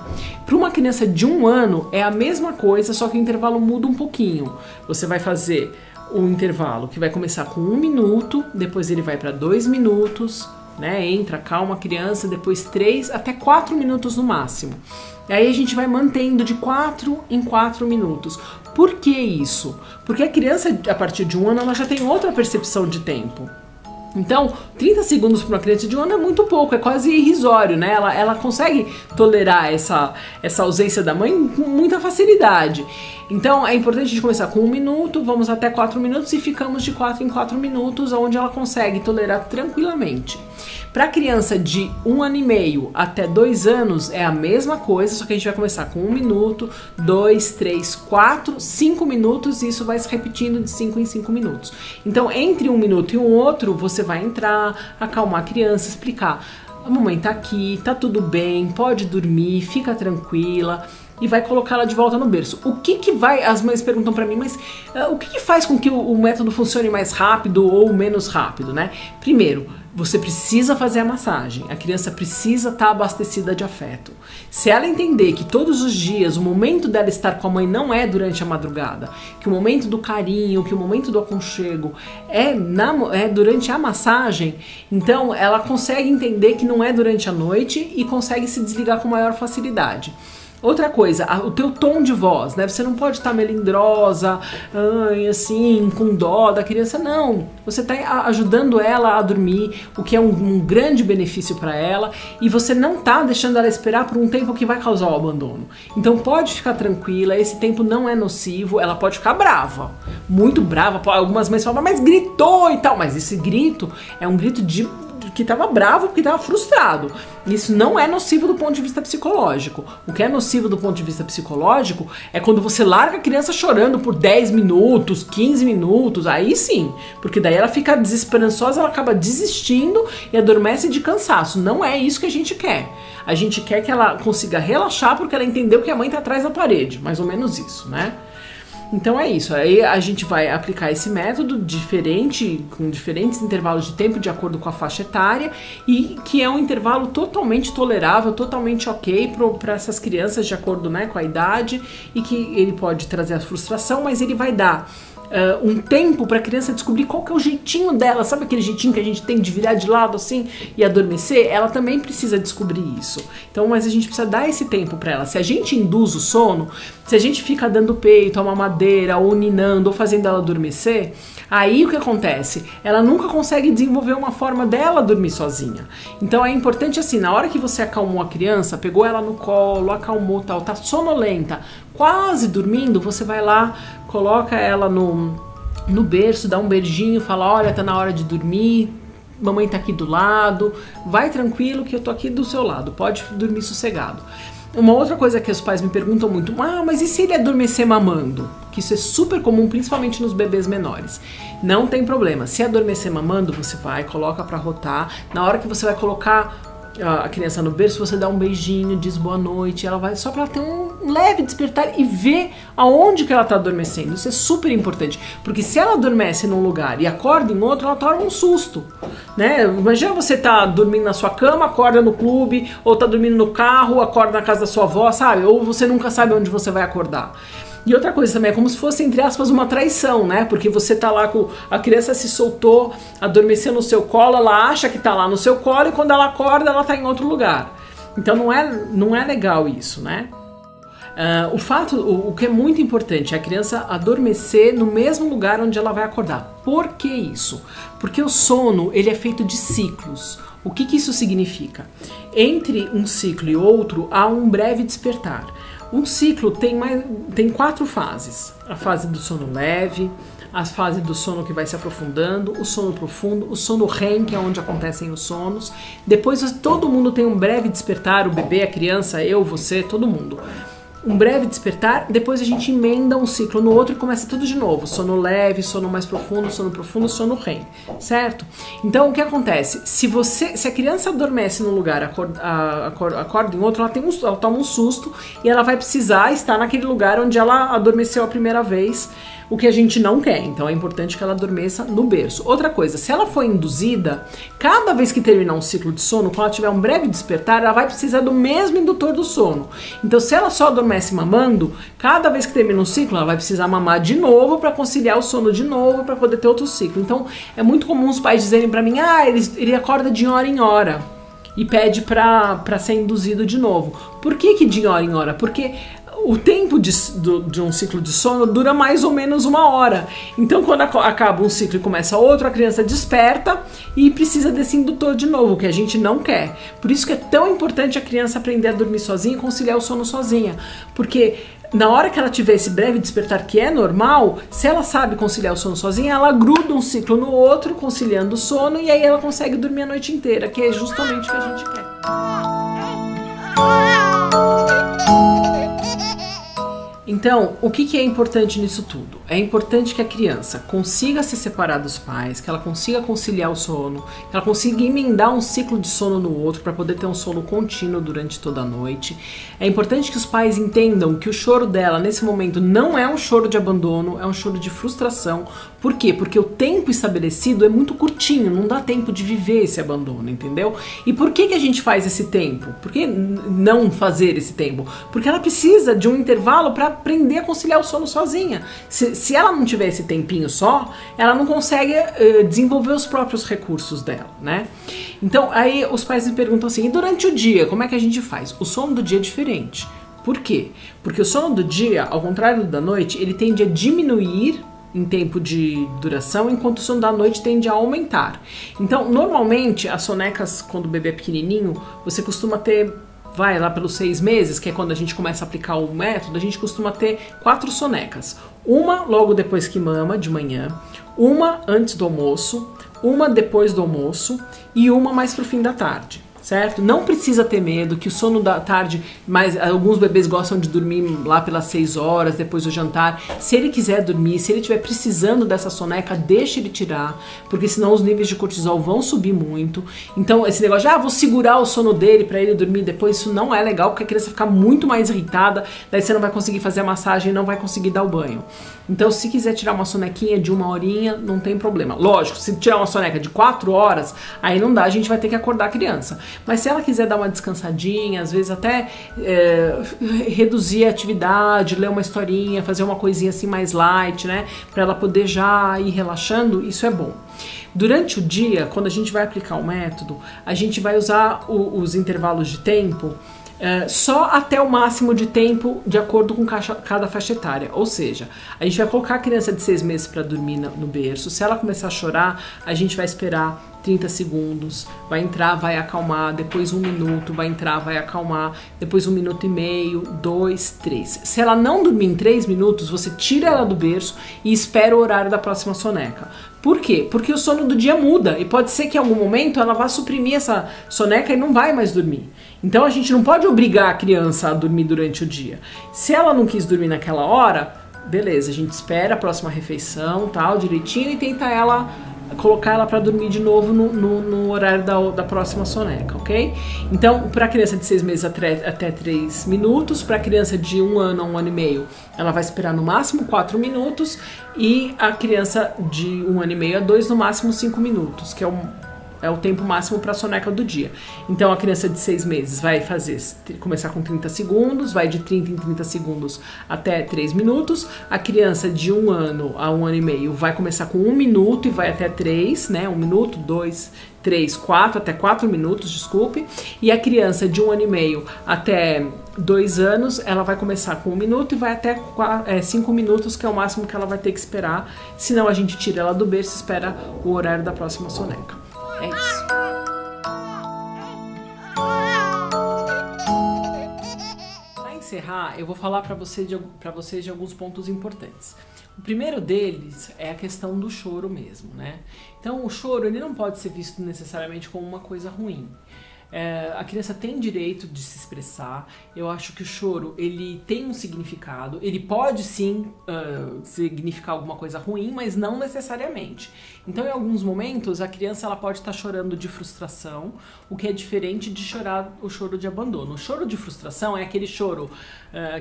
Para uma criança de 1 ano é a mesma coisa, só que o intervalo muda um pouquinho. Você vai fazer um intervalo que vai começar com 1 minuto, depois ele vai para 2 minutos, né? Entra, calma a criança, depois 3 até 4 minutos no máximo. E aí a gente vai mantendo de 4 em 4 minutos. Por que isso? Porque a criança, a partir de 1 ano, ela já tem outra percepção de tempo. Então, 30 segundos para uma criança de 1 ano é muito pouco, é quase irrisório, né? Ela consegue tolerar essa ausência da mãe com muita facilidade. Então, é importante a gente começar com 1 minuto, vamos até 4 minutos e ficamos de 4 em 4 minutos, onde ela consegue tolerar tranquilamente. Para criança de 1 ano e meio até 2 anos é a mesma coisa, só que a gente vai começar com 1 minuto, 2, 3, 4, 5 minutos e isso vai se repetindo de 5 em 5 minutos. Então, entre 1 minuto e um outro, você vai entrar, acalmar a criança, explicar: a mamãe tá aqui, tá tudo bem, pode dormir, fica tranquila. E vai colocá-la de volta no berço. O que que vai... As mães perguntam pra mim, mas o que que faz com que o método funcione mais rápido ou menos rápido, né? Primeiro, você precisa fazer a massagem. A criança precisa estar abastecida de afeto. Se ela entender que todos os dias o momento dela estar com a mãe não é durante a madrugada, que o momento do carinho, que o momento do aconchego é durante a massagem, então ela consegue entender que não é durante a noite e consegue se desligar com maior facilidade. Outra coisa, o teu tom de voz, né? Você não pode estar melindrosa, assim, com dó da criança, não. Você está ajudando ela a dormir, o que é um grande benefício para ela, e você não está deixando ela esperar por um tempo que vai causar o abandono. Então pode ficar tranquila, esse tempo não é nocivo, ela pode ficar brava, muito brava. Algumas mães falam, mas gritou e tal, mas esse grito é um grito de estava bravo, porque estava frustrado. Isso não é nocivo do ponto de vista psicológico. O que é nocivo do ponto de vista psicológico é quando você larga a criança chorando por 10 minutos, 15 minutos, aí sim, porque daí ela fica desesperançosa, ela acaba desistindo e adormece de cansaço. Não é isso que a gente quer. A gente quer que ela consiga relaxar porque ela entendeu que a mãe está atrás da parede, mais ou menos isso, né? Então é isso, aí a gente vai aplicar esse método diferente, com diferentes intervalos de tempo de acordo com a faixa etária, e que é um intervalo totalmente tolerável, totalmente ok para essas crianças de acordo, né, com a idade, e que ele pode trazer a frustração, mas ele vai dar um tempo para a criança descobrir qual que é o jeitinho dela, sabe aquele jeitinho que a gente tem de virar de lado assim e adormecer? Ela também precisa descobrir isso. Então, mas a gente precisa dar esse tempo para ela. Se a gente induz o sono, se a gente fica dando peito, a mamadeira, ou ninando, ou fazendo ela adormecer, aí o que acontece? Ela nunca consegue desenvolver uma forma dela dormir sozinha. Então é importante assim, na hora que você acalmou a criança, pegou ela no colo, acalmou tal, tá sonolenta, quase dormindo, você vai lá, coloca ela no berço, dá um beijinho, fala, olha, tá na hora de dormir, mamãe tá aqui do lado, vai tranquilo que eu tô aqui do seu lado, pode dormir sossegado. Uma outra coisa que os pais me perguntam muito, mas e se ele adormecer mamando? Que isso é super comum, principalmente nos bebês menores. Não tem problema, se adormecer mamando, você vai, coloca pra rotar, na hora que você vai colocar a criança no berço, você dá um beijinho, diz boa noite, ela vai só para ela ter um leve despertar e ver aonde que ela tá adormecendo. Isso é super importante, porque se ela adormece num lugar e acorda em outro, ela toma um susto, né? Imagina você tá dormindo na sua cama, acorda no clube, ou tá dormindo no carro, acorda na casa da sua avó, sabe? Ou você nunca sabe onde você vai acordar. E outra coisa também, é como se fosse, entre aspas, uma traição, né? Porque você tá lá com... A criança se soltou, adormeceu no seu colo, ela acha que tá lá no seu colo e quando ela acorda, ela tá em outro lugar. Então não é legal isso, né? O que é muito importante é a criança adormecer no mesmo lugar onde ela vai acordar. Por que isso? Porque o sono, ele é feito de ciclos. O que isso significa? Entre um ciclo e outro, há um breve despertar. Um ciclo tem 4 fases. A fase do sono leve, a fase do sono que vai se aprofundando, o sono profundo, o sono REM, que é onde acontecem os sonos. Depois todo mundo tem um breve despertar, o bebê, a criança, eu, você, todo mundo. Um breve despertar, depois a gente emenda um ciclo no outro e começa tudo de novo. Sono leve, sono mais profundo, sono REM, certo? Então o que acontece? Se a criança adormece num lugar, acorda em outro, ela toma um susto e ela vai precisar estar naquele lugar onde ela adormeceu a primeira vez, o que a gente não quer. Então é importante que ela adormeça no berço. Outra coisa, se ela for induzida, cada vez que terminar um ciclo de sono, quando ela tiver um breve despertar, ela vai precisar do mesmo indutor do sono. Então se ela só adormece mamando, cada vez que termina um ciclo, ela vai precisar mamar de novo para conciliar o sono de novo, para poder ter outro ciclo. Então é muito comum os pais dizerem para mim, ele acorda de hora em hora e pede para ser induzido de novo. Por que de hora em hora? Porque o tempo de um ciclo de sono dura mais ou menos 1 hora. Então, quando acaba um ciclo e começa outro, a criança desperta e precisa desse indutor de novo, que a gente não quer. Por isso que é tão importante a criança aprender a dormir sozinha e conciliar o sono sozinha. Porque na hora que ela tiver esse breve despertar, que é normal, se ela sabe conciliar o sono sozinha, ela gruda um ciclo no outro, conciliando o sono, e aí ela consegue dormir a noite inteira, que é justamente o que a gente quer. Então, o que é importante nisso tudo? É importante que a criança consiga se separar dos pais, que ela consiga conciliar o sono, que ela consiga emendar um ciclo de sono no outro para poder ter um sono contínuo durante toda a noite. É importante que os pais entendam que o choro dela nesse momento não é um choro de abandono, é um choro de frustração. Por quê? Porque o tempo estabelecido é muito curtinho, não dá tempo de viver esse abandono, entendeu? E por que a gente faz esse tempo? Por que não fazer esse tempo? Porque ela precisa de um intervalo para aprender a conciliar o sono sozinha. Se ela não tiver esse tempinho só, ela não consegue desenvolver os próprios recursos dela, né? Então, aí os pais me perguntam assim, e durante o dia, como é que a gente faz? O sono do dia é diferente. Por quê? Porque o sono do dia, ao contrário do da noite, ele tende a diminuir em tempo de duração, enquanto o sono da noite tende a aumentar. Então, normalmente, as sonecas, quando o bebê é pequenininho, você costuma ter, vai lá pelos 6 meses, que é quando a gente começa a aplicar o método, a gente costuma ter 4 sonecas. Uma logo depois que mama, de manhã, uma antes do almoço, uma depois do almoço e uma mais pro fim da tarde. Certo? Não precisa ter medo que o sono da tarde, mas alguns bebês gostam de dormir lá pelas 6 horas, depois do jantar. Se ele quiser dormir, se ele estiver precisando dessa soneca, deixa ele tirar, porque senão os níveis de cortisol vão subir muito. Então esse negócio de, vou segurar o sono dele para ele dormir depois, isso não é legal, porque a criança fica muito mais irritada, daí você não vai conseguir fazer a massagem e não vai conseguir dar o banho. Então se quiser tirar uma sonequinha de 1 horinha, não tem problema. Lógico, se tirar uma soneca de 4 horas, aí não dá, a gente vai ter que acordar a criança. Mas se ela quiser dar uma descansadinha, às vezes até reduzir a atividade, ler uma historinha, fazer uma coisinha assim mais light, né? Para ela poder já ir relaxando, isso é bom. Durante o dia, quando a gente vai aplicar o método, a gente vai usar os intervalos de tempo só até o máximo de tempo de acordo com cada faixa etária. Ou seja, a gente vai colocar a criança de 6 meses para dormir no berço. Se ela começar a chorar, a gente vai esperar 30 segundos, vai entrar, vai acalmar, depois 1 minuto, vai entrar, vai acalmar, depois 1 minuto e meio, 2, 3. Se ela não dormir em 3 minutos, você tira ela do berço e espera o horário da próxima soneca. Por quê? Porque o sono do dia muda e pode ser que em algum momento ela vá suprimir essa soneca e não vai mais dormir. Então a gente não pode obrigar a criança a dormir durante o dia. Se ela não quis dormir naquela hora, beleza, a gente espera a próxima refeição, tal, direitinho, e tenta colocar ela para dormir de novo no horário da próxima soneca, ok? Então, para a criança de 6 meses até 3 minutos, para a criança de 1 ano a 1 ano e meio, ela vai esperar no máximo 4 minutos, e a criança de 1 ano e meio a 2, no máximo 5 minutos, que é o tempo máximo para a soneca do dia. Então a criança de 6 meses vai começar com 30 segundos, vai de 30 em 30 segundos até 3 minutos. A criança de 1 ano a 1 ano e meio vai começar com 1 minuto e vai até 3, né? 1 minuto, 2, 3, 4, até 4 minutos, desculpe. E a criança de 1 ano e meio até 2 anos, ela vai começar com 1 minuto e vai até 5 minutos, que é o máximo que ela vai ter que esperar. Senão a gente tira ela do berço e espera o horário da próxima soneca. É isso. Para encerrar, eu vou falar para vocês de alguns pontos importantes. O primeiro deles é a questão do choro mesmo, né? Então o choro ele não pode ser visto necessariamente como uma coisa ruim. A criança tem direito de se expressar. Eu acho que o choro ele tem um significado. Ele pode sim significar alguma coisa ruim, mas não necessariamente. Então, em alguns momentos, a criança ela pode estar chorando de frustração, o que é diferente de chorar o choro de abandono. O choro de frustração é aquele choro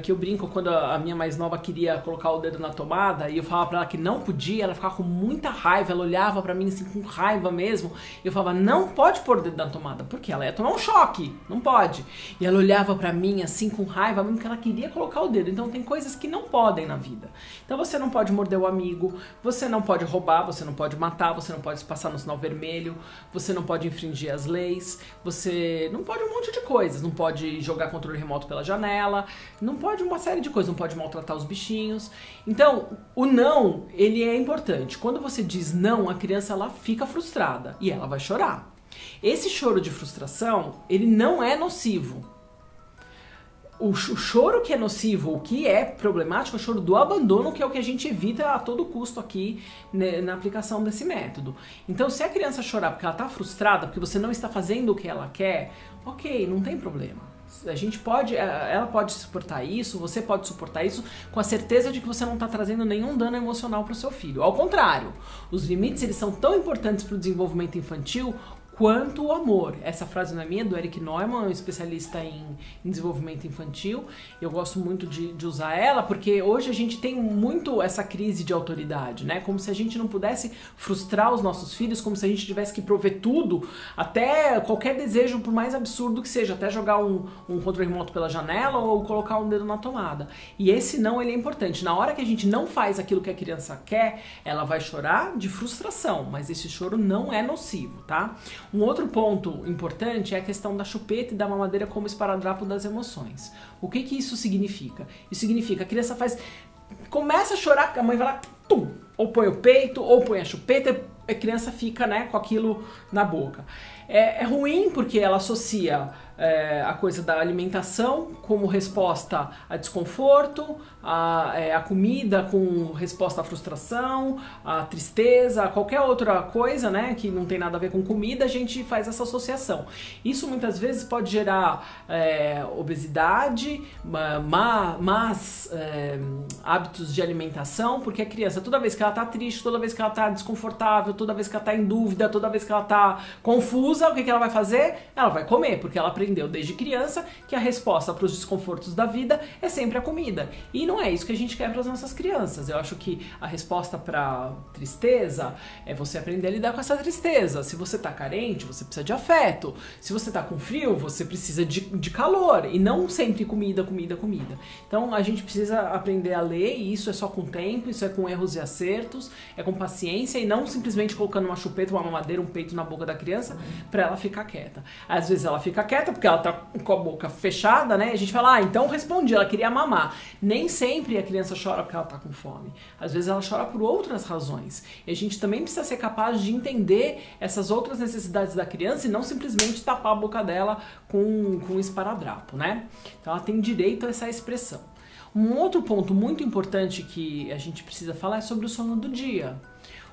que eu brinco quando a minha mais nova queria colocar o dedo na tomada e eu falava pra ela que não podia, ela ficava com muita raiva, ela olhava pra mim assim com raiva mesmo. E eu falava, não pode pôr o dedo na tomada, porque ela ia tomar um choque, não pode. E ela olhava pra mim assim com raiva, mesmo que ela queria colocar o dedo. Então tem coisas que não podem na vida. Então você não pode morder o amigo, você não pode roubar, você não pode matar, você não pode passar no sinal vermelho, você não pode infringir as leis, você não pode um monte de coisas, não pode jogar controle remoto pela janela, não pode uma série de coisas, não pode maltratar os bichinhos. Então, o não, ele é importante. Quando você diz não, a criança ela fica frustrada e ela vai chorar. Esse choro de frustração, ele não é nocivo. O choro que é nocivo, o que é problemático, é o choro do abandono, que é o que a gente evita a todo custo aqui, né, na aplicação desse método. Então, se a criança chorar porque ela está frustrada, porque você não está fazendo o que ela quer, ok, não tem problema. Ela pode suportar isso, você pode suportar isso, com a certeza de que você não está trazendo nenhum dano emocional para o seu filho. Ao contrário, os limites eles são tão importantes para o desenvolvimento infantil quanto o amor. Essa frase não é minha, do Eric Neumann, um especialista em desenvolvimento infantil. Eu gosto muito de usar ela, porque hoje a gente tem muito essa crise de autoridade, né? Como se a gente não pudesse frustrar os nossos filhos, como se a gente tivesse que prover tudo, até qualquer desejo, por mais absurdo que seja, até jogar um controle remoto pela janela ou colocar um dedo na tomada. E esse não, ele é importante. Na hora que a gente não faz aquilo que a criança quer, ela vai chorar de frustração, mas esse choro não é nocivo, tá? Um outro ponto importante é a questão da chupeta e da mamadeira como esparadrapo das emoções. O que isso significa? Isso significa que a criança começa a chorar, a mãe vai lá, tum, ou põe o peito, ou põe a chupeta, a criança fica, né, com aquilo na boca. É ruim porque ela associa a coisa da alimentação como resposta a desconforto, a comida com resposta à frustração, à tristeza, a qualquer outra coisa, né, que não tem nada a ver com comida, a gente faz essa associação. Isso muitas vezes pode gerar obesidade, más hábitos de alimentação, porque a criança, toda vez que ela tá triste, toda vez que ela tá desconfortável, toda vez que ela tá em dúvida, toda vez que ela tá confusa, o que ela vai fazer? Ela vai comer, porque ela aprendeu desde criança que a resposta para os desconfortos da vida é sempre a comida. E não é isso que a gente quer para as nossas crianças. Eu acho que a resposta para tristeza é você aprender a lidar com essa tristeza. Se você tá carente, você precisa de afeto. Se você tá com frio, você precisa de calor. E não sempre comida, comida, comida. Então a gente precisa aprender a ler, e isso é só com tempo, isso é com erros e acertos, é com paciência, e não simplesmente colocando uma chupeta, uma mamadeira, um peito na boca da criança para ela ficar quieta. Às vezes ela fica quieta porque ela tá com a boca fechada, né? A gente fala, então respondi, ela queria mamar. Nem sempre a criança chora porque ela tá com fome. Às vezes ela chora por outras razões. E a gente também precisa ser capaz de entender essas outras necessidades da criança e não simplesmente tapar a boca dela com um esparadrapo, né? Então ela tem direito a essa expressão. Um outro ponto muito importante que a gente precisa falar é sobre o sono do dia.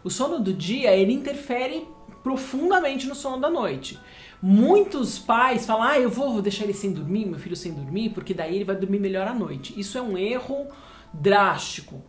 O sono do dia, ele interfere profundamente no sono da noite. Muitos pais falam, eu vou deixar ele sem dormir, meu filho sem dormir, porque daí ele vai dormir melhor à noite. Isso é um erro drástico.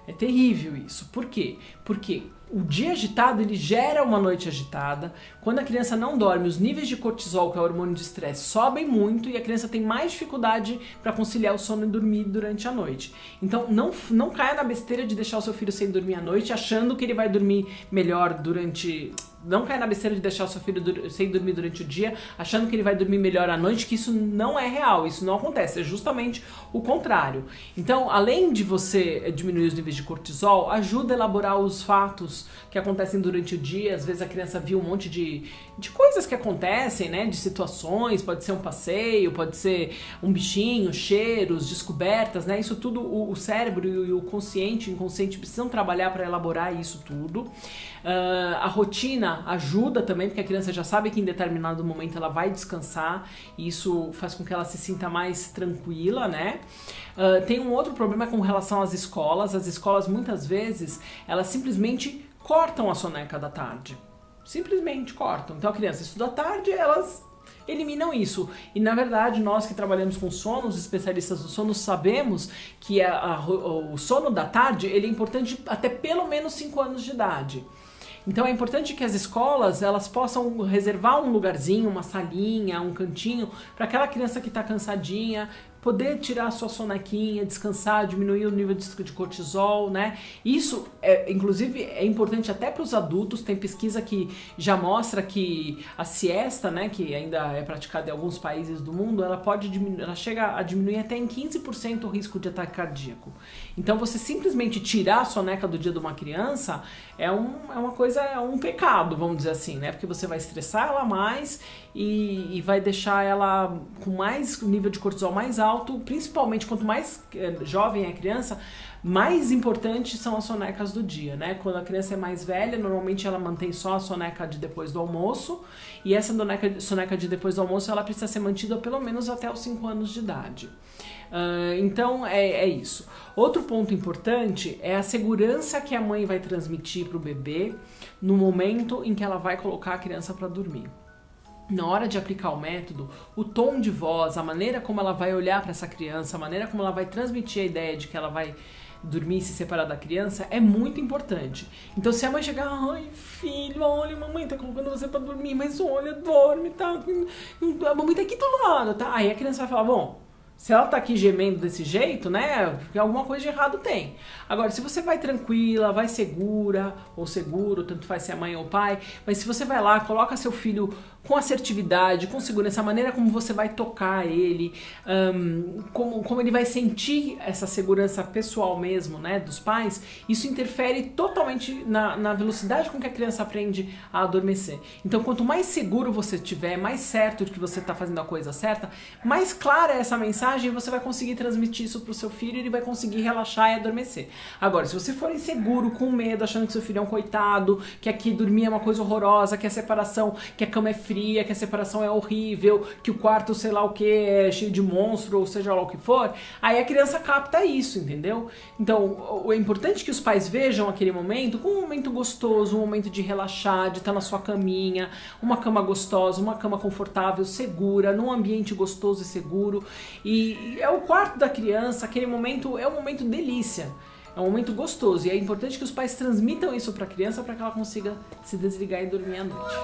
É terrível isso. Por quê? Porque o dia agitado, ele gera uma noite agitada. Quando a criança não dorme, os níveis de cortisol, que é o hormônio de estresse, sobem muito e a criança tem mais dificuldade para conciliar o sono e dormir durante a noite. Então não caia na besteira de deixar o seu filho sem dormir à noite, achando que ele vai dormir melhor durante... Não caia na besteira de deixar o seu filho sem dormir durante o dia, achando que ele vai dormir melhor à noite, que isso não é real, isso não acontece, é justamente o contrário. Então, além de você diminuir os níveis de cortisol, ajuda a elaborar os fatos que acontecem durante o dia. Às vezes a criança viu um monte de coisas que acontecem, né, de situações, pode ser um passeio, pode ser um bichinho, cheiros, descobertas, né, isso tudo o cérebro e o consciente e o inconsciente precisam trabalhar para elaborar isso tudo. A rotina ajuda também, porque a criança já sabe que em determinado momento ela vai descansar, e isso faz com que ela se sinta mais tranquila, né? Tem um outro problema com relação às escolas. As escolas, muitas vezes, elas simplesmente cortam a soneca da tarde. Simplesmente cortam. Então a criança estuda à tarde, elas eliminam isso. E na verdade, nós que trabalhamos com sono, os especialistas do sono, sabemos que o sono da tarde, ele é importante até pelo menos 5 anos de idade. Então é importante que as escolas, elas possam reservar um lugarzinho, uma salinha, um cantinho, para aquela criança que está cansadinha poder tirar a sua sonequinha, descansar, diminuir o nível de cortisol, né? Isso, inclusive, é importante até para os adultos. Tem pesquisa que já mostra que a siesta, né, que ainda é praticada em alguns países do mundo, ela chega a diminuir até em 15% o risco de ataque cardíaco. Então, você simplesmente tirar a soneca do dia de uma criança é um pecado, vamos dizer assim, né? Porque você vai estressar ela mais e vai deixar ela com mais nível de cortisol mais alto. Principalmente quanto mais jovem é a criança, mais importantes são as sonecas do dia, né? Quando a criança é mais velha, normalmente ela mantém só a soneca de depois do almoço, e essa soneca de depois do almoço ela precisa ser mantida pelo menos até os 5 anos de idade. Então é isso. Outro ponto importante é a segurança que a mãe vai transmitir para o bebê no momento em que ela vai colocar a criança para dormir. Na hora de aplicar o método, o tom de voz, a maneira como ela vai olhar para essa criança, a maneira como ela vai transmitir a ideia de que ela vai dormir e se separar da criança é muito importante. Então se a mãe chegar, ai filho, olha, mamãe tá colocando você para dormir, mas olha, dorme, tá? A mamãe tá aqui do lado, tá? Aí a criança vai falar, bom, se ela tá aqui gemendo desse jeito, né, porque alguma coisa de errado tem. Agora, se você vai tranquila, vai segura, ou seguro, tanto faz se é mãe ou pai, mas se você vai lá, coloca seu filho com assertividade, com segurança, a maneira como você vai tocar ele, como ele vai sentir essa segurança pessoal mesmo, né, dos pais, isso interfere totalmente na velocidade com que a criança aprende a adormecer. Então, quanto mais seguro você tiver, mais certo de que você tá fazendo a coisa certa, mais clara é essa mensagem, você vai conseguir transmitir isso pro seu filho e ele vai conseguir relaxar e adormecer. Agora, se você for inseguro, com medo, achando que seu filho é um coitado, que aqui dormir é uma coisa horrorosa, que a separação, que a cama é fria, fria, que a separação é horrível, que o quarto sei lá o que é cheio de monstro, ou seja lá o que for, aí a criança capta isso, entendeu? Então é importante que os pais vejam aquele momento como um momento gostoso, um momento de relaxar, de estar na sua caminha, uma cama gostosa, uma cama confortável, segura, num ambiente gostoso e seguro. E é o quarto da criança, aquele momento é um momento delícia. É um momento gostoso e é importante que os pais transmitam isso para a criança para que ela consiga se desligar e dormir à noite.